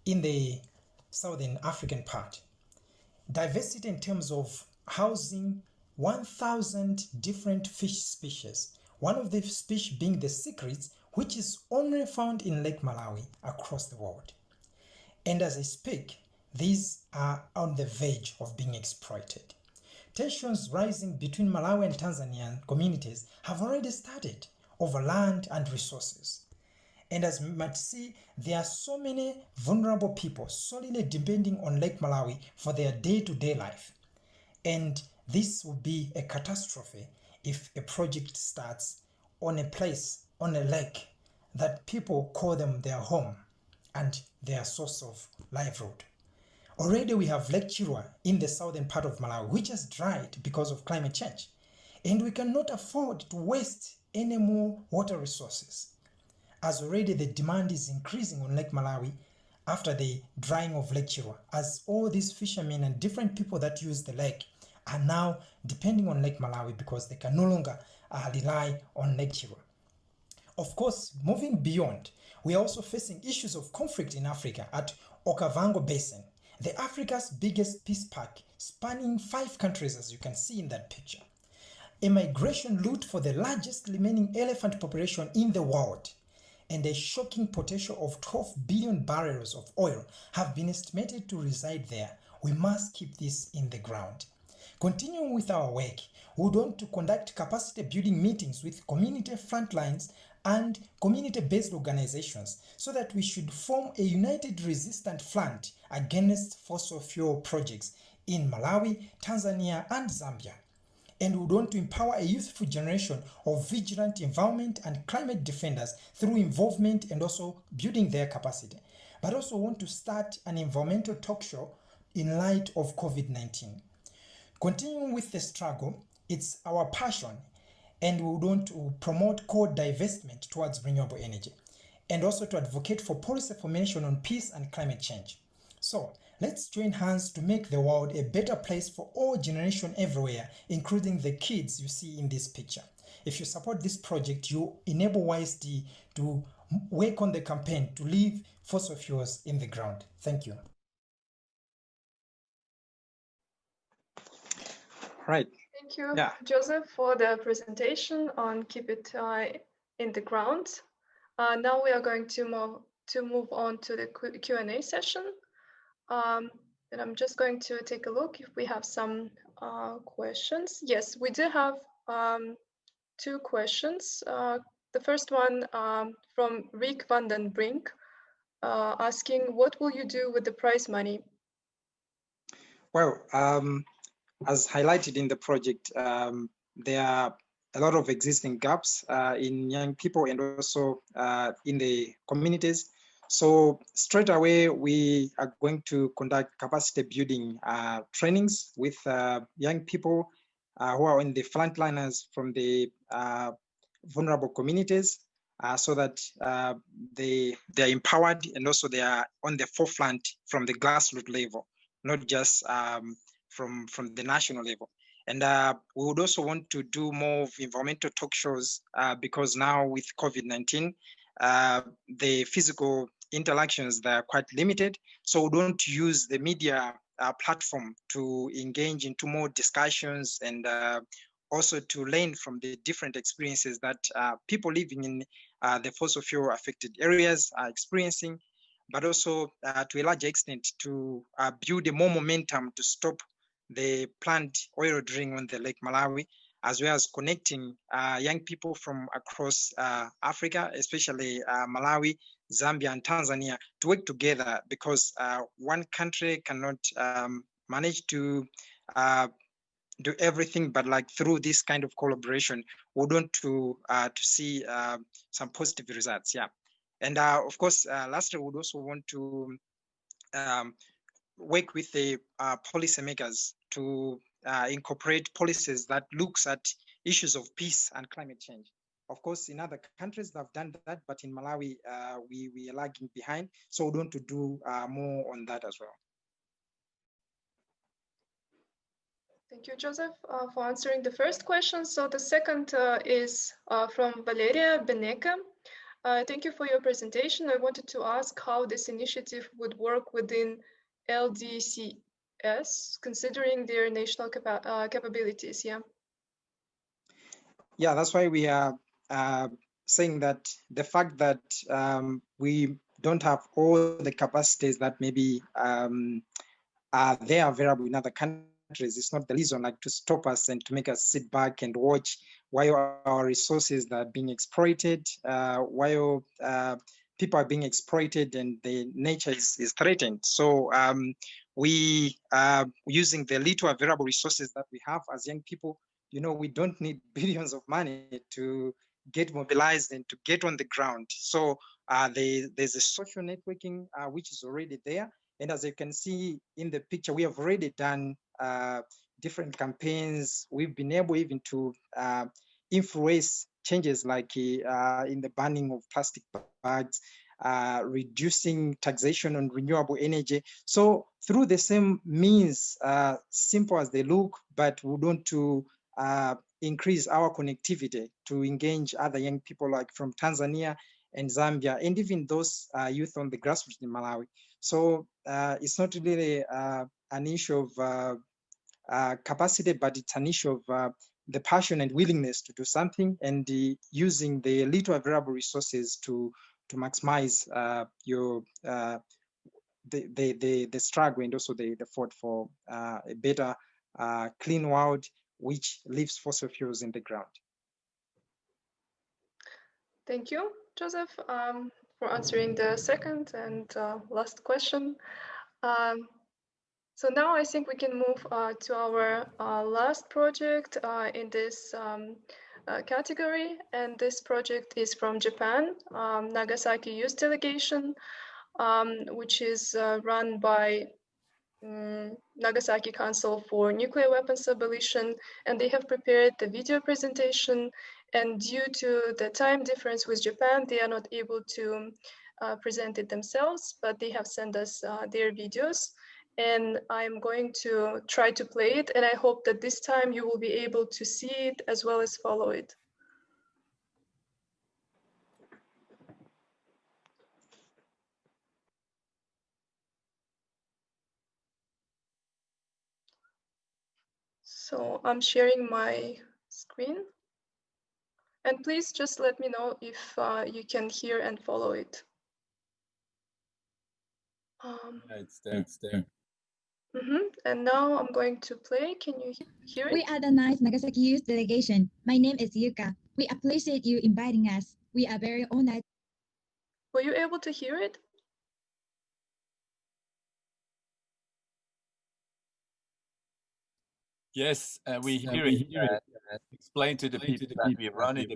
in the southern African part. Diversity in terms of housing 1,000 different fish species. One of the species being the cichlids, which is only found in Lake Malawi across the world. And as I speak, these are on the verge of being exploited. Tensions rising between Malawi and Tanzanian communities have already started over land and resources. And as we might see, there are so many vulnerable people solely depending on Lake Malawi for their day-to-day life. And this will be a catastrophe if a project starts on a place, on a lake, that people call them their home and their source of livelihood. Already we have Lake Chirwa in the southern part of Malawi, which has dried because of climate change. And we cannot afford to waste any more water resources, as already the demand is increasing on Lake Malawi after the drying of Lake Chirwa, as all these fishermen and different people that use the lake are now depending on Lake Malawi because they can no longer rely on Lake Chirwa. Of course, moving beyond, we are also facing issues of conflict in Africa at Okavango Basin, the Africa's biggest peace park, spanning 5 countries as you can see in that picture. A migration route for the largest remaining elephant population in the world, and a shocking potential of 12 billion barrels of oil have been estimated to reside there. We must keep this in the ground. Continuing with our work, we would want to conduct capacity building meetings with community frontlines and community-based organizations so that we should form a united resistant front against fossil fuel projects in Malawi, Tanzania, and Zambia. And we want to empower a youthful generation of vigilant environment and climate defenders through involvement and also building their capacity. But also want to start an environmental talk show in light of COVID-19. Continuing with the struggle, it's our passion, and we want to promote coal divestment towards renewable energy, and also to advocate for policy formation on peace and climate change. So let's join hands to make the world a better place for all generations everywhere, including the kids you see in this picture. If you support this project, you enable YSD to work on the campaign to leave fossil fuels in the ground. Thank you. Right. Thank you, Joseph, for the presentation on Keep It in the Ground. Now we are going to move on to the Q&A session. And I'm just going to take a look if we have some questions. Yes, we do have 2 questions. The first one from Rick van den Brink, asking, what will you do with the prize money? Well, as highlighted in the project, there are a lot of existing gaps in young people and also in the communities. So straight away, we are going to conduct capacity building trainings with young people who are in the frontliners from the vulnerable communities so that they are empowered and also they are on the forefront from the grassroots level, not just from the national level. And we would also want to do more of environmental talk shows because now with COVID-19, the physical interactions, they are quite limited. So we don't use the media platform to engage into more discussions and also to learn from the different experiences that people living in the fossil fuel affected areas are experiencing, but also to a large extent to build a more momentum to stop the planned oil drilling on the Lake Malawi, as well as connecting young people from across Africa, especially Malawi, Zambia and Tanzania to work together, because one country cannot manage to do everything, but like through this kind of collaboration, we want to see some positive results. Yeah, and of course, lastly, we would also want to work with the policymakers to incorporate policies that looks at issues of peace and climate change. Of course, in other countries they've done that, but in Malawi, we are lagging behind. So we want to do more on that as well. Thank you, Joseph, for answering the first question. So the second is from Valeria Beneca. Thank you for your presentation. I wanted to ask how this initiative would work within LDCS, considering their national capabilities. Yeah. Yeah, that's why we are saying that the fact that we don't have all the capacities that maybe are there available in other countries, it's not the reason like to stop us and to make us sit back and watch while our resources are being exploited, while people are being exploited and the nature is threatened. So we are using the little available resources that we have as young people. You know, we don't need billions of money to get mobilized and to get on the ground. So there's a social networking which is already there. And as you can see in the picture, we have already done different campaigns. We've been able even to influence changes like in the banning of plastic bags, reducing taxation on renewable energy. So through the same means, simple as they look, but we want to increase our connectivity to engage other young people like from Tanzania and Zambia, and even those youth on the grassroots in Malawi. So it's not really an issue of capacity, but it's an issue of the passion and willingness to do something, and using the little available resources to maximize your the struggle and also the fight for a better clean world which leaves fossil fuels in the ground. Thank you, Joseph, for answering the second and last question. So now I think we can move to our last project in this category. And this project is from Japan, Nagasaki Youth Delegation, which is run by Nagasaki Council for Nuclear Weapons Abolition. And they have prepared the video presentation. And due to the time difference with Japan, they are not able to present it themselves, but they have sent us their videos. And I'm going to try to play it, and I hope that this time you will be able to see it as well as follow it. So I'm sharing my screen. And please just let me know if you can hear and follow it. It's there. It's there. And now I'm going to play. Can you hear it? We are the nice Nagasaki Youth Delegation. My name is Yuka. We appreciate you inviting us. We are very honored. Were you able to hear it? Yes, we hear it. Explain to the people that we run it.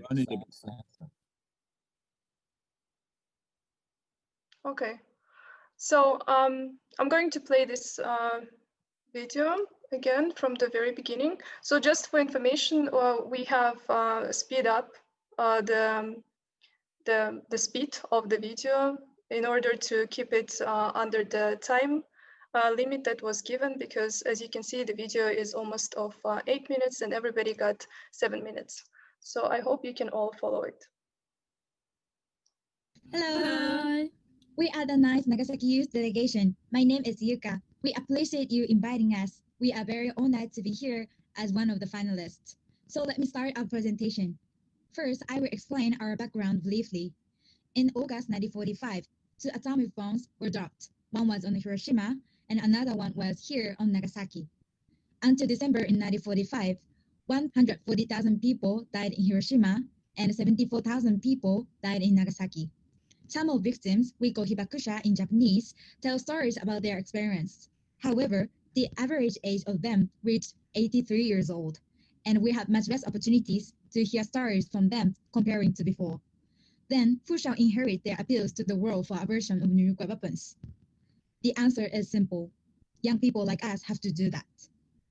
Okay, so I'm going to play this video again from the very beginning. So just for information, we have speed up the speed of the video in order to keep it under the time limit that was given, because as you can see, the video is almost of 8 minutes and everybody got 7 minutes. So I hope you can all follow it. Hello. We are the nice Nagasaki Youth Delegation. My name is Yuka. We appreciate you inviting us. We are very honored to be here as one of the finalists. So let me start our presentation. First, I will explain our background briefly. In August 1945, 2 atomic bombs were dropped. One was on Hiroshima, and another one was here on Nagasaki. Until December in 1945, 140,000 people died in Hiroshima, and 74,000 people died in Nagasaki. Some of victims, we call hibakusha in Japanese, tell stories about their experience. However, the average age of them reached 83 years old, and we have much less opportunities to hear stories from them comparing to before. Then, who shall inherit their appeals to the world for aversion of nuclear weapons? The answer is simple. Young people like us have to do that.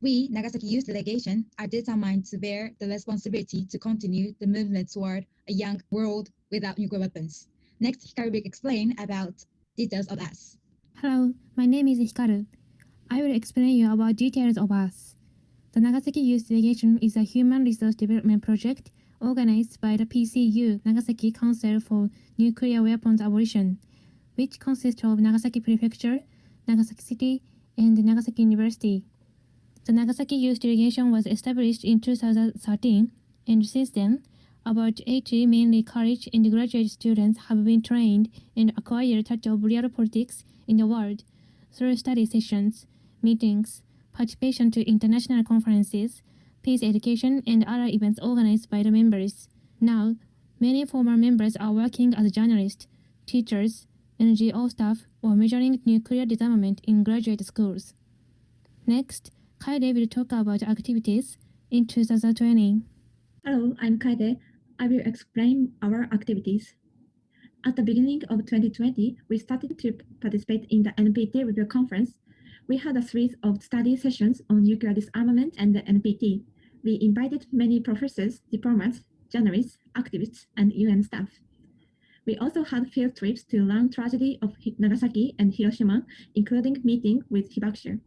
We, Nagasaki Youth Delegation, are determined to bear the responsibility to continue the movement toward a young world without nuclear weapons. Next, Hikaru will explain about details of us. Hello, my name is Hikaru. I will explain you about details of us. The Nagasaki Youth Delegation is a human resource development project organized by the PCU Nagasaki Council for Nuclear Weapons Abolition, which consists of Nagasaki Prefecture, Nagasaki City, and Nagasaki University. The Nagasaki Youth Delegation was established in 2013, and since then, about 80 mainly college and graduate students have been trained and acquired touch of real politics in the world through study sessions, meetings, participation to international conferences, peace education, and other events organized by the members. Now, many former members are working as journalists, teachers, NGO staff, or measuring nuclear disarmament in graduate schools. Next, Kaede will talk about activities in 2020. Hello, I'm Kaede. I will explain our activities. At the beginning of 2020, we started to participate in the NPT review conference. We had a series of study sessions on nuclear disarmament and the NPT. We invited many professors, diplomats, journalists, activists, and UN staff. We also had field trips to learn tragedy of Nagasaki and Hiroshima, including meeting with hibakusha.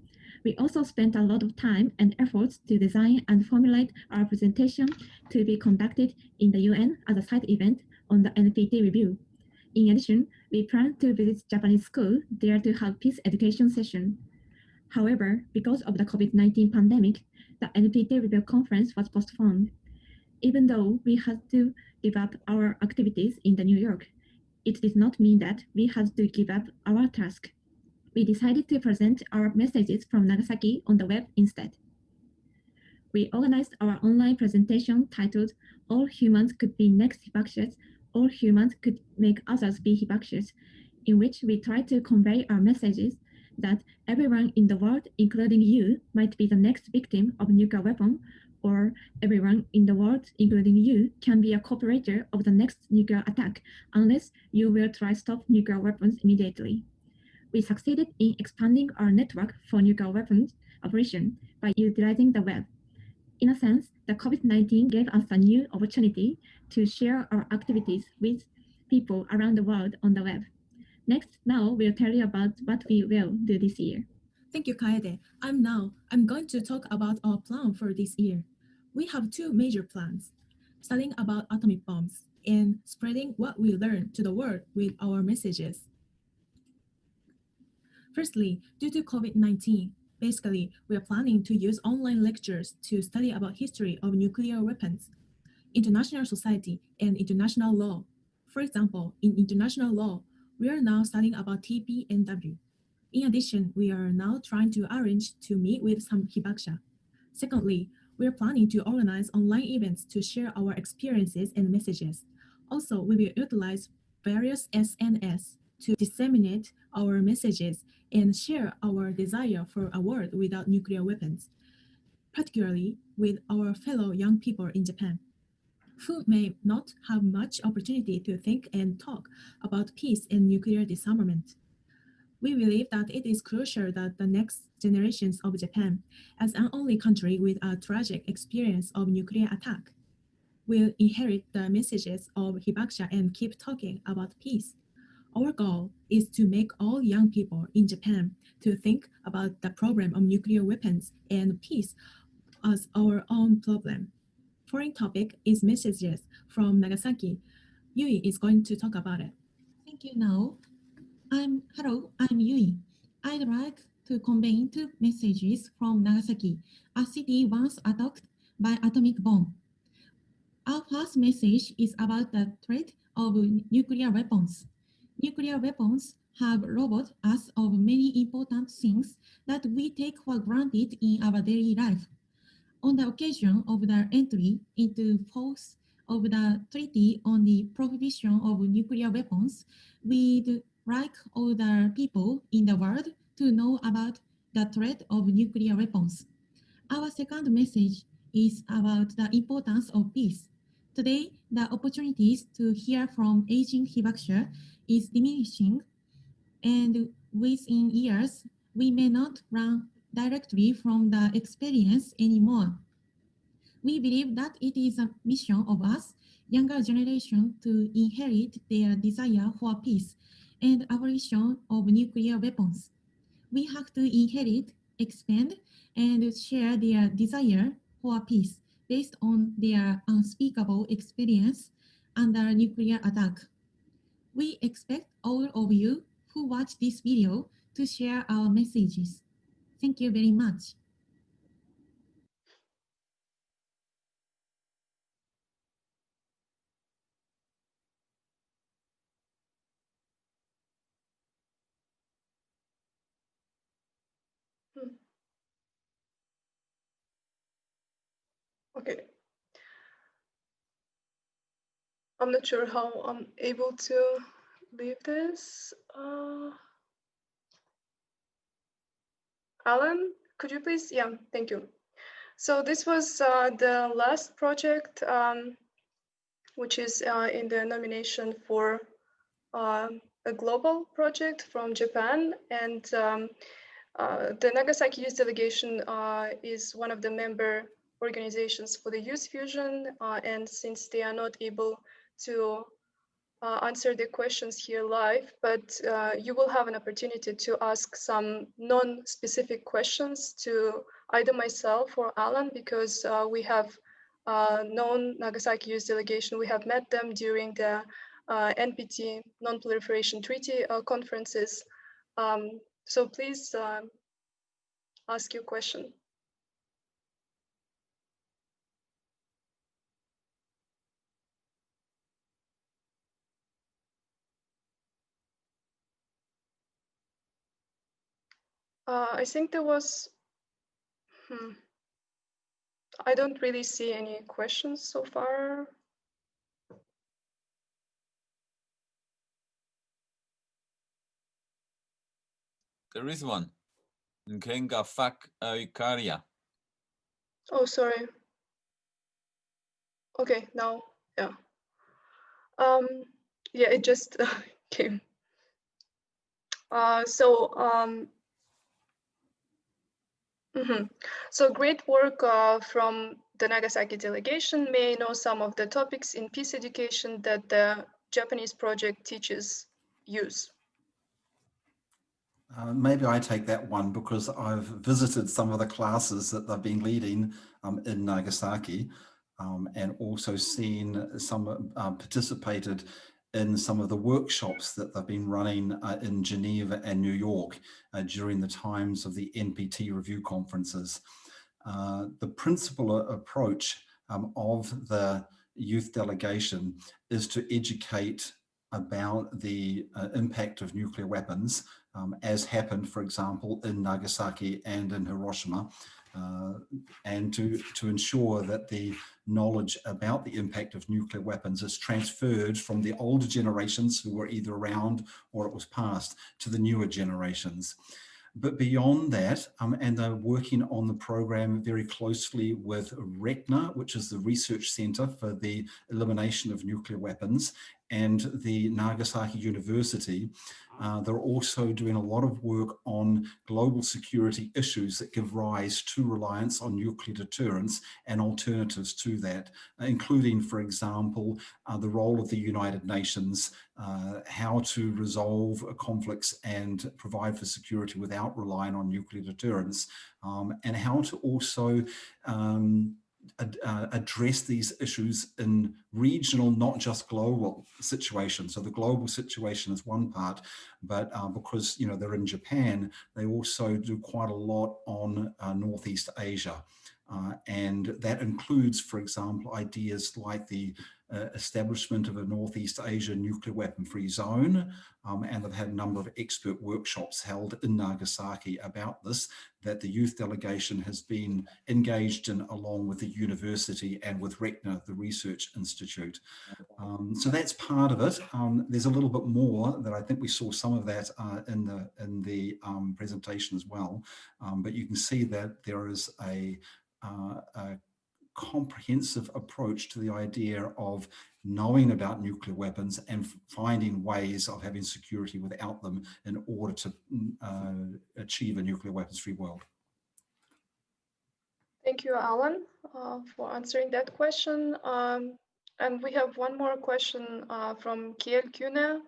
We also spent a lot of time and efforts to design and formulate our presentation to be conducted in the UN as a side event on the NPT review. In addition, we plan to visit Japanese school there to have peace education session. However, because of the COVID-19 pandemic, the NPT review conference was postponed. Even though we had to give up our activities in New York, it did not mean that we had to give up our task. We decided to present our messages from Nagasaki on the web instead. We organized our online presentation titled All Humans Could Be Next Hibakushas, All Humans Could Make Others Be Hibakushas, in which we tried to convey our messages that everyone in the world, including you, might be the next victim of nuclear weapon, or everyone in the world, including you, can be a cooperator of the next nuclear attack unless you will try to stop nuclear weapons immediately. We succeeded in expanding our network for nuclear weapons operation by utilizing the web. In a sense, the COVID-19 gave us a new opportunity to share our activities with people around the world on the web. Next, now we'll tell you about what we will do this year. Thank you, Kaede. I'm going to talk about our plan for this year. We have two major plans, studying about atomic bombs and spreading what we learn to the world with our messages. Firstly, due to COVID-19, basically, we are planning to use online lectures to study about history of nuclear weapons, international society, and international law. For example, in international law, we are now studying about TPNW. In addition, we are now trying to arrange to meet with some hibakusha. Secondly, we are planning to organize online events to share our experiences and messages. Also, we will utilize various SNS to disseminate our messages and share our desire for a world without nuclear weapons, particularly with our fellow young people in Japan, who may not have much opportunity to think and talk about peace and nuclear disarmament. We believe that it is crucial that the next generations of Japan, as an only country with a tragic experience of nuclear attack, will inherit the messages of hibakusha and keep talking about peace. Our goal is to make all young people in Japan to think about the problem of nuclear weapons and peace as our own problem. Foreign topic is messages from Nagasaki. Yui is going to talk about it. Thank you. Hello, I'm Yui. I'd like to convey two messages from Nagasaki, a city once attacked by atomic bomb. Our first message is about the threat of nuclear weapons. Nuclear weapons have robbed us of many important things that we take for granted in our daily life. On the occasion of the entry into force of the Treaty on the Prohibition of Nuclear Weapons, we'd like all the people in the world to know about the threat of nuclear weapons. Our second message is about the importance of peace. Today, the opportunities to hear from aging Hibakusha is diminishing, and within years, we may not learn directly from the experience anymore. We believe that it is a mission of us, younger generation, to inherit their desire for peace and abolition of nuclear weapons. We have to inherit, expand, and share their desire for peace based on their unspeakable experience under nuclear attack. We expect all of you who watch this video to share our messages. Thank you very much. Okay. I'm not sure how I'm able to leave this. Alan, could you please? Yeah, thank you. So this was the last project, which is in the nomination for a global project from Japan. And the Nagasaki Youth Delegation is one of the member organizations for the Youth Fusion. And since they are not able to answer the questions here live, but you will have an opportunity to ask some non-specific questions to either myself or Alan, because we have known Nagasaki Youth Delegation. We have met them during the NPT, Non-Proliferation Treaty conferences. So please ask your question. I think there was, I don't really see any questions so far. There is one. Nkenga Fak Ikaria. Oh, sorry. Okay, now, yeah. Yeah, it just came. So great work from the Nagasaki delegation. May I know some of the topics in peace education that the Japanese project teaches youth? Maybe I take that one because I've visited some of the classes that they've been leading in Nagasaki, and also seen some participated in some of the workshops that they've been running in Geneva and New York during the times of the NPT review conferences. The principal approach of the youth delegation is to educate about the impact of nuclear weapons, as happened, for example, in Nagasaki and in Hiroshima, and to ensure that the knowledge about the impact of nuclear weapons is transferred from the older generations who were either around or it was passed to the newer generations. But beyond that, and they're working on the program very closely with RECNA, which is the Research Center for the Elimination of Nuclear Weapons, and the Nagasaki University. They're also doing a lot of work on global security issues that give rise to reliance on nuclear deterrence and alternatives to that, including, for example, the role of the United Nations, how to resolve conflicts and provide for security without relying on nuclear deterrence, and how to also address these issues in regional, not just global situations. So the global situation is one part, but because they're in Japan, they also do quite a lot on Northeast Asia. And that includes, for example, ideas like the establishment of a Northeast Asia nuclear weapon-free zone, and they've had a number of expert workshops held in Nagasaki about this, that the youth delegation has been engaged in along with the university and with RECNA, the Research Institute. So that's part of it. There's a little bit more that I think we saw some of that in the presentation as well, but you can see that there is a comprehensive approach to the idea of knowing about nuclear weapons and finding ways of having security without them in order to achieve a nuclear weapons-free world. Thank you, Alan, for answering that question. And we have one more question from Kiel Kühne.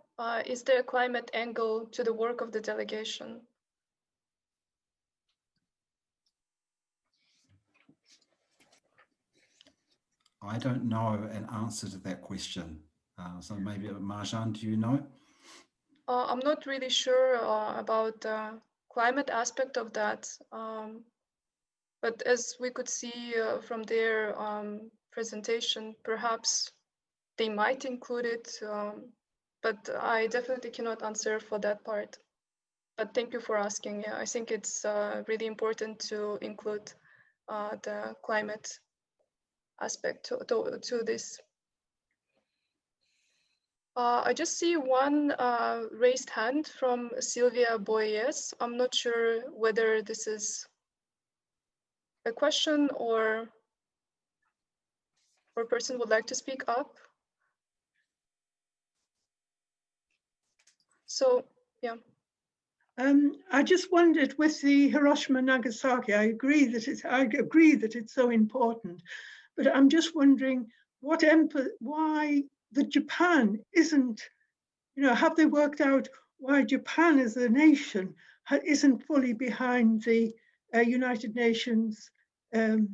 Is there a climate angle to the work of the delegation? I don't know an answer to that question. So maybe Marzhan, do you know? I'm not really sure about the climate aspect of that. But as we could see from their presentation, perhaps they might include it, but I definitely cannot answer for that part. But thank you for asking. Yeah, I think it's really important to include the climate aspect to this. I just see one raised hand from Sylvia Boyes. I'm not sure whether this is a question or a person would like to speak up. So, yeah. I just wondered with the Hiroshima Nagasaki, I agree that it's so important, but I'm just wondering why the Japan isn't, have they worked out why Japan as a nation isn't fully behind the United Nations the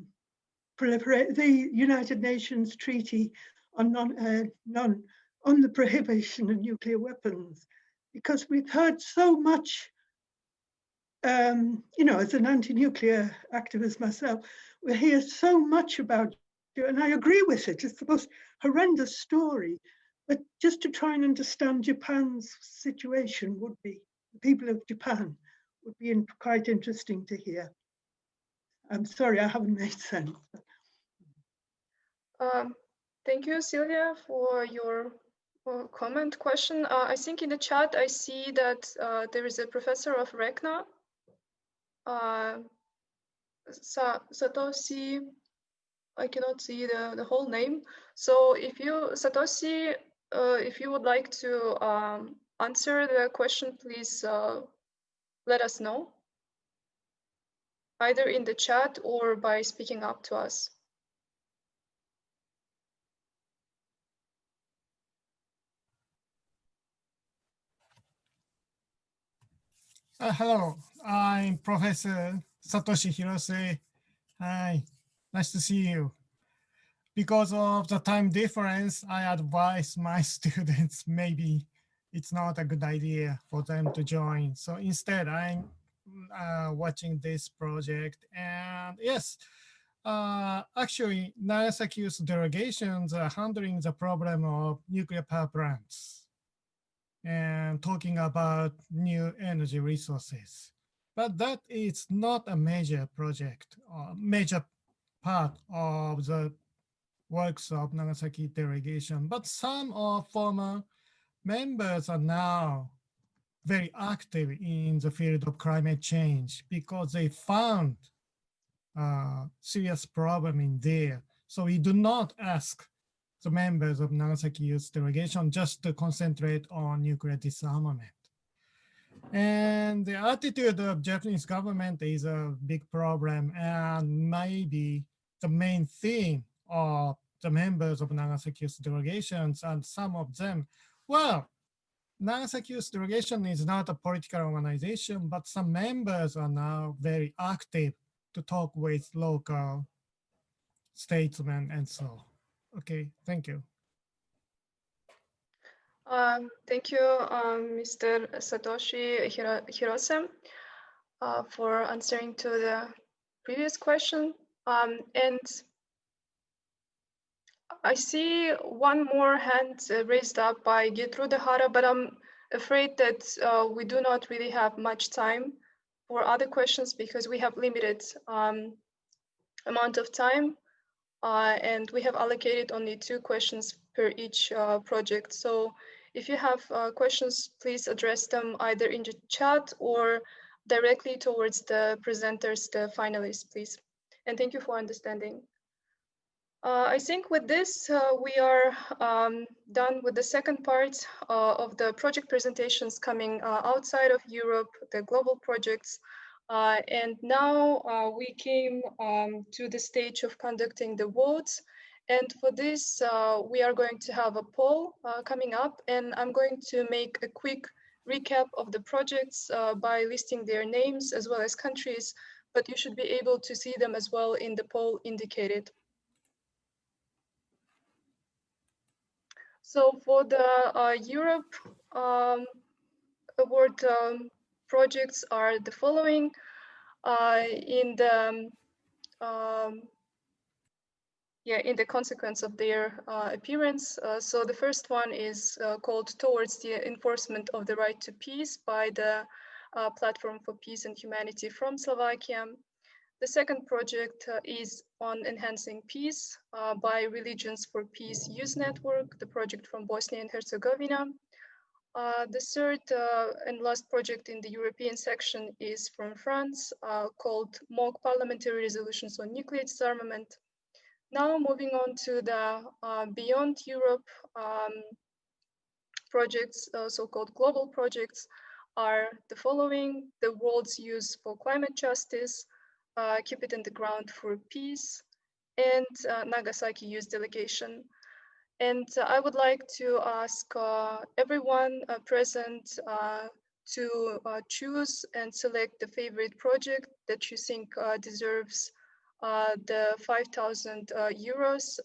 United Nations Treaty on the prohibition of nuclear weapons? Because we've heard so much, as an anti-nuclear activist myself, we hear so much about it, and I agree with it. It's the most horrendous story, but just to try and understand Japan's situation the people of Japan would be quite interesting to hear. I'm sorry, I haven't made sense. Thank you, Sylvia, for your question. I think in the chat, I see that there is a professor of RECNA, Satoshi, I cannot see the whole name. So if you, Satoshi, if you would like to answer the question, please let us know, either in the chat or by speaking up to us. Hello, I'm Professor Satoshi Hirose. Hi, nice to see you. Because of the time difference, I advise my students maybe it's not a good idea for them to join. So instead, I'm watching this project. And yes, actually, Nagasaki youth delegations are handling the problem of nuclear power plants and talking about new energy resources. But that is not a major project or major part of the works of Nagasaki delegation. But some of former members are now very active in the field of climate change because they found a serious problem in there. So we do not ask the members of Nagasaki youth delegation just to concentrate on nuclear disarmament. And the attitude of Japanese government is a big problem, and maybe the main theme of the members of Nagasaki youth delegations and some of them, well, Nagasaki youth delegation is not a political organization, but some members are now very active to talk with local statesmen and so. Okay, thank you. Thank you, Mr. Satoshi Hirose, for answering to the previous question. And I see one more hand raised up by Gertrude Hara, but I'm afraid that we do not really have much time for other questions because we have limited amount of time and we have allocated only 2 questions per each project. So if you have questions, please address them either in the chat or directly towards the presenters, the finalists, please. And thank you for understanding. I think with this, we are done with the second part of the project presentations coming outside of Europe, the global projects. And now we came to the stage of conducting the votes. And for this, we are going to have a poll coming up, and I'm going to make a quick recap of the projects by listing their names as well as countries, but you should be able to see them as well in the poll indicated. So for the Europe award projects are the following in the consequence of their appearance. So the first one is called Towards the Enforcement of the Right to Peace by the Platform for Peace and Humanity from Slovakia. The second project is on Enhancing Peace by Religions for Peace Youth Network, the project from Bosnia and Herzegovina. The third and last project in the European section is from France, called Mock Parliamentary Resolutions on Nuclear Disarmament. Now moving on to the Beyond Europe projects, so-called global projects, are the following: the World's Youth for Climate Justice, Keep It in the Ground for Peace, and Nagasaki Youth Delegation. And I would like to ask everyone present to choose and select the favorite project that you think deserves the 5,000 euros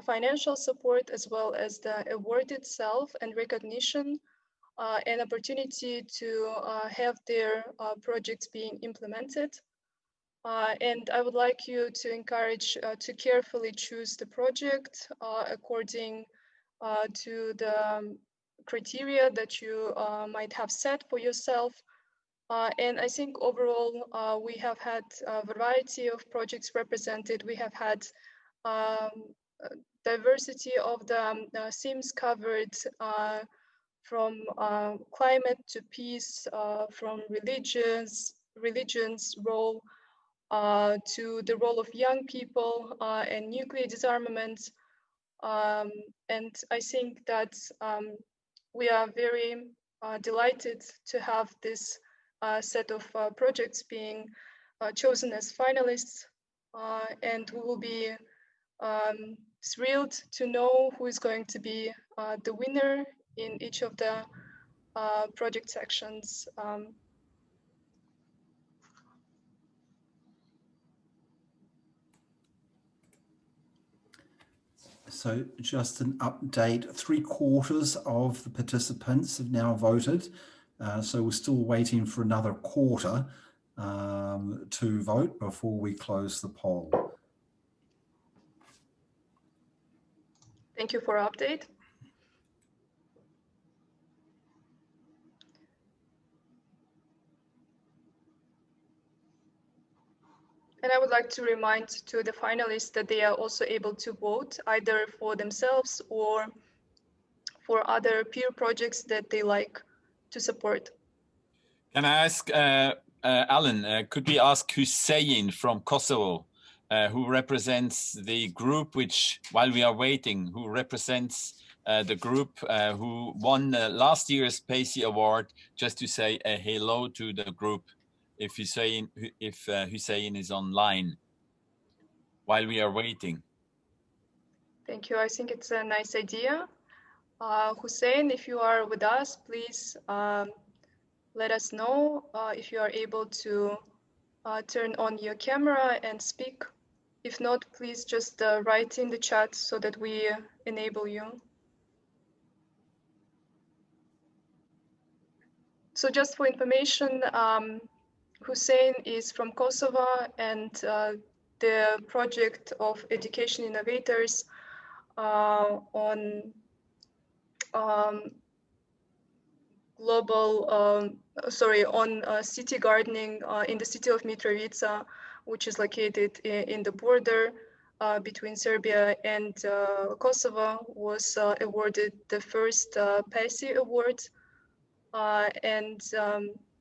financial support, as well as the award itself and recognition, an opportunity to have their projects being implemented. And I would like you to encourage to carefully choose the project according to the criteria that you might have set for yourself. And I think overall, we have had a variety of projects represented. We have had diversity of the themes covered, from climate to peace, from religions role, to the role of young people and nuclear disarmament. And I think that we are very delighted to have this set of projects being chosen as finalists. And we will be thrilled to know who is going to be the winner in each of the project sections. So just an update, 3/4 of the participants have now voted. So we're still waiting for another quarter to vote before we close the poll. Thank you for update. And I would like to remind to the finalists that they are also able to vote either for themselves or for other peer projects that they like to support. Can I ask, Alan, could we ask Hussein from Kosovo, who represents the group which, while we are waiting, who represents the group who won last year's PACEY Award, just to say a hello to the group, if Hussein is online while we are waiting. Thank you. I think it's a nice idea. Hussein, if you are with us, please let us know if you are able to turn on your camera and speak. If not, please just write in the chat so that we enable you. So just for information, Hussein is from Kosovo, and the project of education innovators on city gardening in the city of Mitrovica, which is located in the border between Serbia and Kosovo, was awarded the first PACEY Award.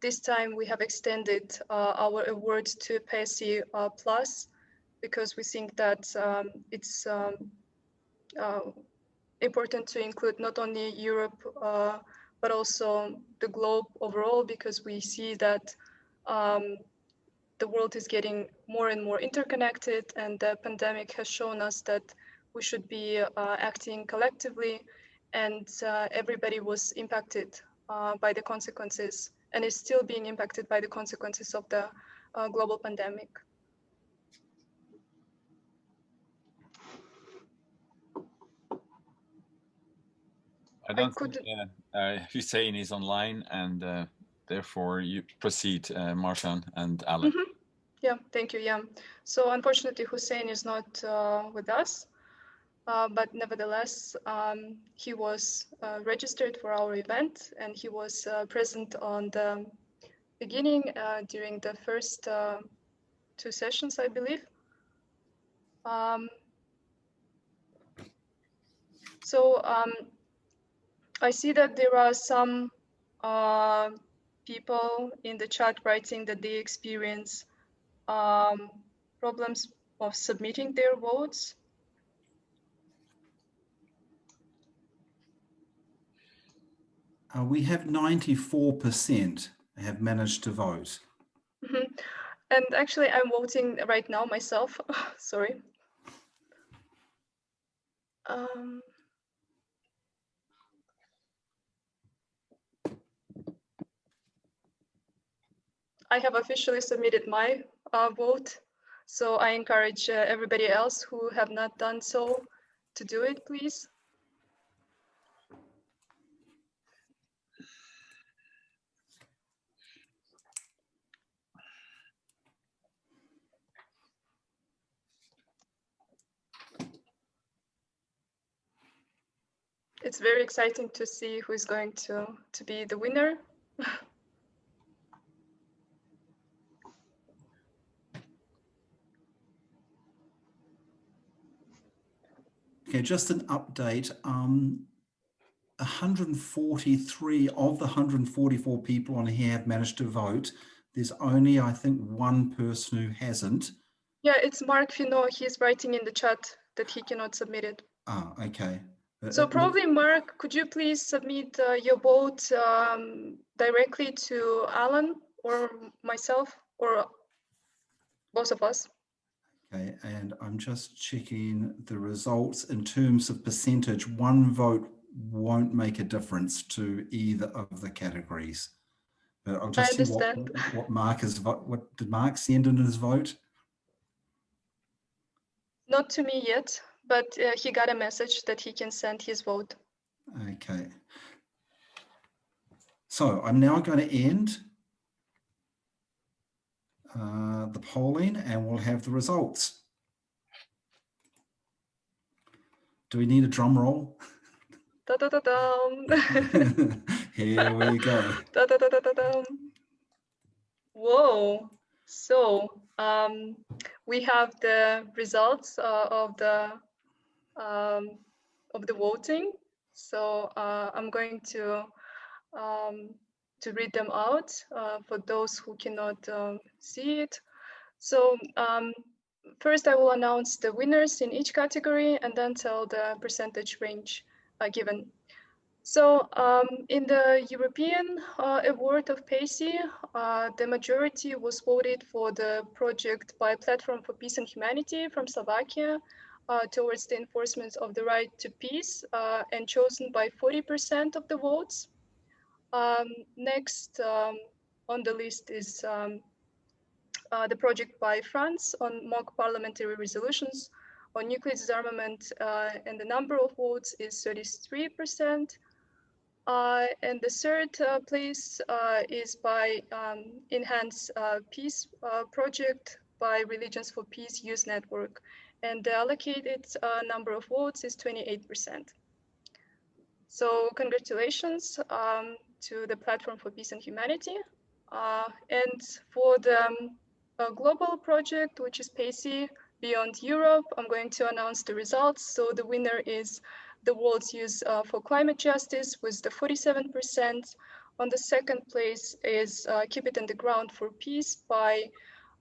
This time we have extended our award to PACEY Plus, because we think that it's important to include not only Europe, but also the globe overall, because we see that the world is getting more and more interconnected, and the pandemic has shown us that we should be acting collectively, and everybody was impacted by the consequences, and is still being impacted by the consequences of the global pandemic. I don't think Hussein is online, and therefore you proceed, Marzhan and Alan. Mm-hmm. Yeah, thank you. Yeah. So unfortunately, Hussein is not with us, but nevertheless, he was registered for our event, and he was present on the beginning during the first 2 sessions, I believe. I see that there are some people in the chat writing that they experience problems of submitting their votes. We have 94% have managed to vote. Mm-hmm. And actually, I'm voting right now myself. Sorry. I have officially submitted my vote, so I encourage everybody else who have not done so to do it, please. It's very exciting to see who is going to be the winner. Okay, just an update. 143 of the 144 people on here have managed to vote. There's only, I think, one person who hasn't. Yeah, it's Mark Finot. He's writing in the chat that he cannot submit it. Ah, okay. So probably, Mark, could you please submit your vote directly to Alan or myself, or both of us? Okay, and I'm just checking the results in terms of percentage. One vote won't make a difference to either of the categories. But I'll just see what Mark is. What did Mark send in his vote? Not to me yet, but he got a message that he can send his vote. Okay. So I'm now going to end the polling, and we'll have the results. Do we need a drum roll? Da, da, da, da. Here we go. Da, da, da, da, da, da. Whoa. So we have the results of the voting. So I'm going to read them out for those who cannot see it. So first I will announce the winners in each category, and then tell the percentage range given. So in the European award of PACEY, the majority was voted for the project by Platform for Peace and Humanity from Slovakia towards the enforcement of the right to peace, and chosen by 40% of the votes. Next on the list is the project by France on mock parliamentary resolutions on nuclear disarmament, and the number of votes is 33%. And the third place is by Enhance Peace project by Religions for Peace Youth Network, and the allocated number of votes is 28%. So congratulations to the Platform for Peace and Humanity. And for the global project, which is PACEY Beyond Europe, I'm going to announce the results. So the winner is the World's Youth for Climate Justice with the 47%. On the second place is Keep It in the Ground for Peace by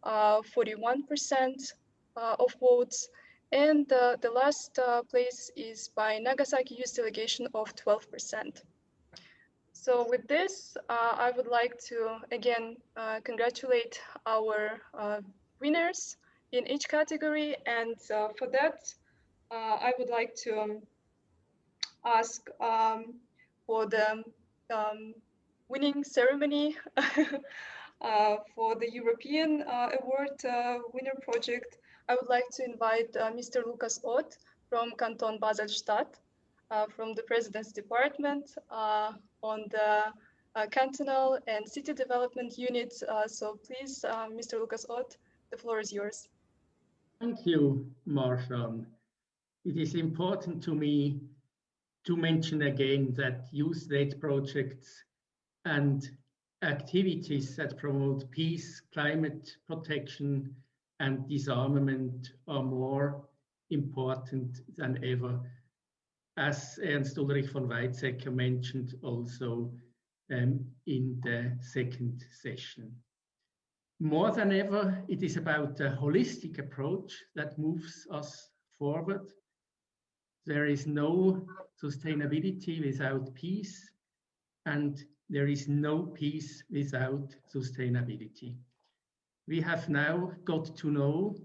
41% of votes. And the last place is by Nagasaki Youth Delegation of 12%. So with this, I would like to again congratulate our winners in each category. And for that, I would like to ask for the winning ceremony for the European Award winner project. I would like to invite Mr. Lukas Ott from Canton Basel-Stadt, from the President's Department on the cantonal and city development units. So please, Mr. Lukas Ott, the floor is yours. Thank you, Marzhan. It is important to me to mention again that youth-led projects and activities that promote peace, climate protection, and disarmament are more important than ever, as Ernst Ulrich von Weizsäcker mentioned also in the second session. More than ever, it is about a holistic approach that moves us forward. There is no sustainability without peace, and there is no peace without sustainability. We have now got to know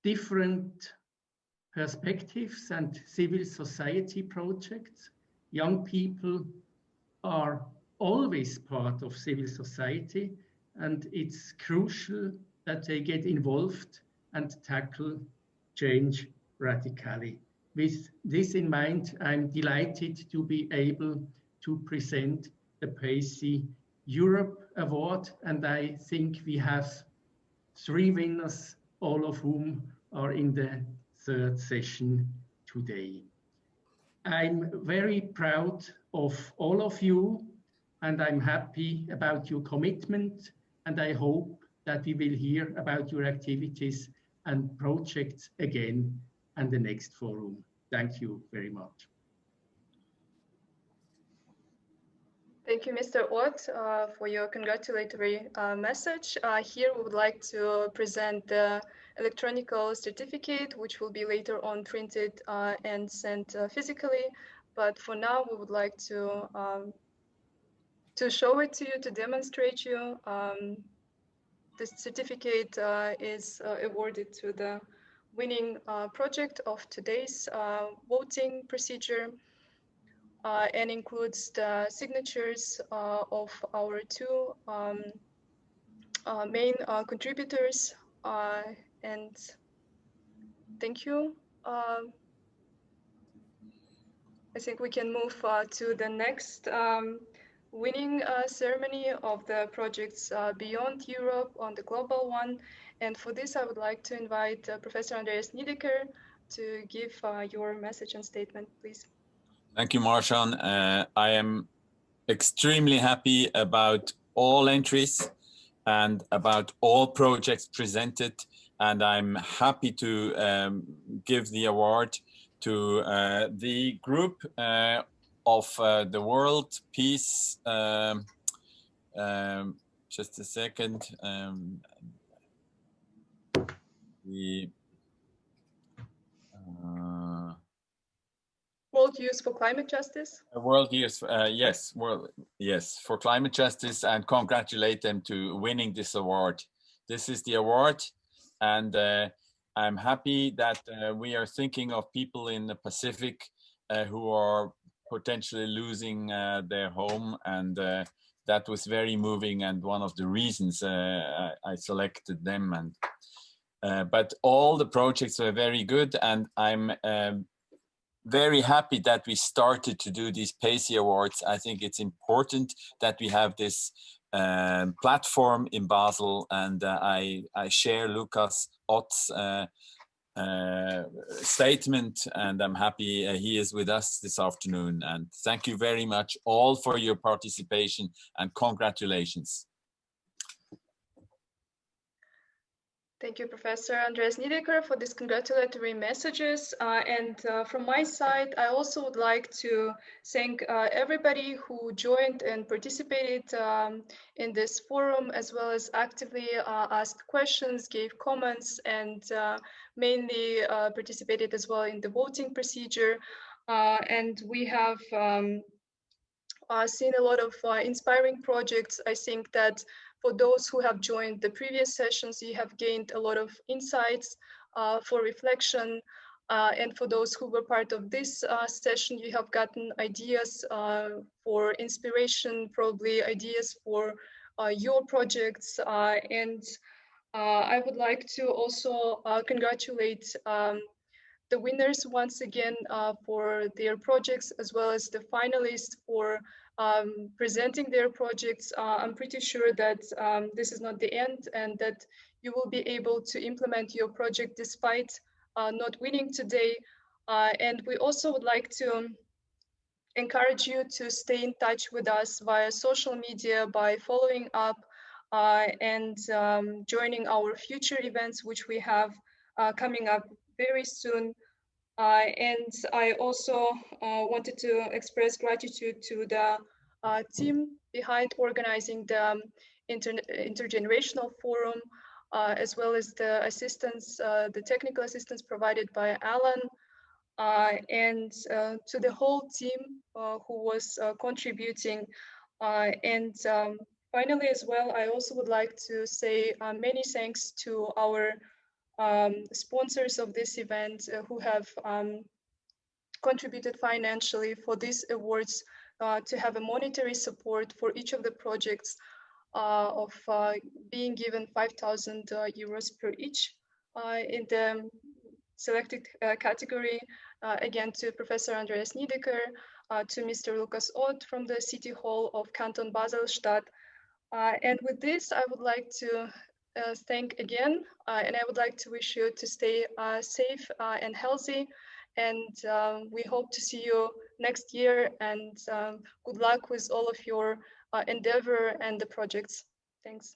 different perspectives and civil society projects. Young people are always part of civil society, and it's crucial that they get involved and tackle change radically. With this in mind, I'm delighted to be able to present the PACEY Europe Award, and I think we have 3 winners, all of whom are in the third session today. I'm very proud of all of you, and I'm happy about your commitment, and I hope that we will hear about your activities and projects again in the next forum. Thank you very much. Thank you, Mr. Ott, for your congratulatory message. Here we would like to present the Electronical Certificate, which will be later on printed and sent physically. But for now, we would like to show it to you, to demonstrate you. This certificate is awarded to the winning project of today's voting procedure. And includes the signatures of our 2 main contributors. And thank you. I think we can move to the next winning ceremony of the projects Beyond Europe on the global one. And for this, I would like to invite Professor Andreas Niedecker to give your message and statement, please. Thank you, Marzhan. I am extremely happy about all entries and about all projects presented, and I'm happy to give the award to the group of the World Peace. Just a second. World Youth for Climate Justice? World Youth, yes, for Climate Justice, and congratulate them to winning this award. This is the award, and I'm happy that we are thinking of people in the Pacific who are potentially losing their home, and that was very moving, and one of the reasons I selected them. And but all the projects were very good, and I'm very happy that we started to do these PACEY Awards. I think it's important that we have this platform in Basel, and I share Lucas Ott's statement, and I'm happy he is with us this afternoon. And thank you very much all for your participation, and congratulations. Thank you, Professor Andreas Niedecker, for these congratulatory messages. From my side, I also would like to thank everybody who joined and participated in this forum, as well as actively asked questions, gave comments, and mainly participated as well in the voting procedure. And we have seen a lot of inspiring projects. I think that for those who have joined the previous sessions, you have gained a lot of insights for reflection. And for those who were part of this session, you have gotten ideas for inspiration, probably ideas for your projects. And I would like to also congratulate the winners once again for their projects, as well as the finalists for presenting their projects. I'm pretty sure that this is not the end, and that you will be able to implement your project despite not winning today. And we also would like to encourage you to stay in touch with us via social media by following up and joining our future events, which we have coming up very soon. And I also wanted to express gratitude to the team behind organizing the Intergenerational Forum, as well as the assistance, the technical assistance provided by Alan, and to the whole team who was contributing. And finally, as well, I also would like to say many thanks to our sponsors of this event who have contributed financially for these awards to have a monetary support for each of the projects of being given 5,000 euros per each in the selected category. Again, to Professor Andreas Niedecker, to Mr. Lucas Ott from the City Hall of Canton Basel-Stadt. And with this, I would like to thank again, and I would like to wish you to stay safe and healthy. And we hope to see you next year, and good luck with all of your endeavor and the projects. Thanks.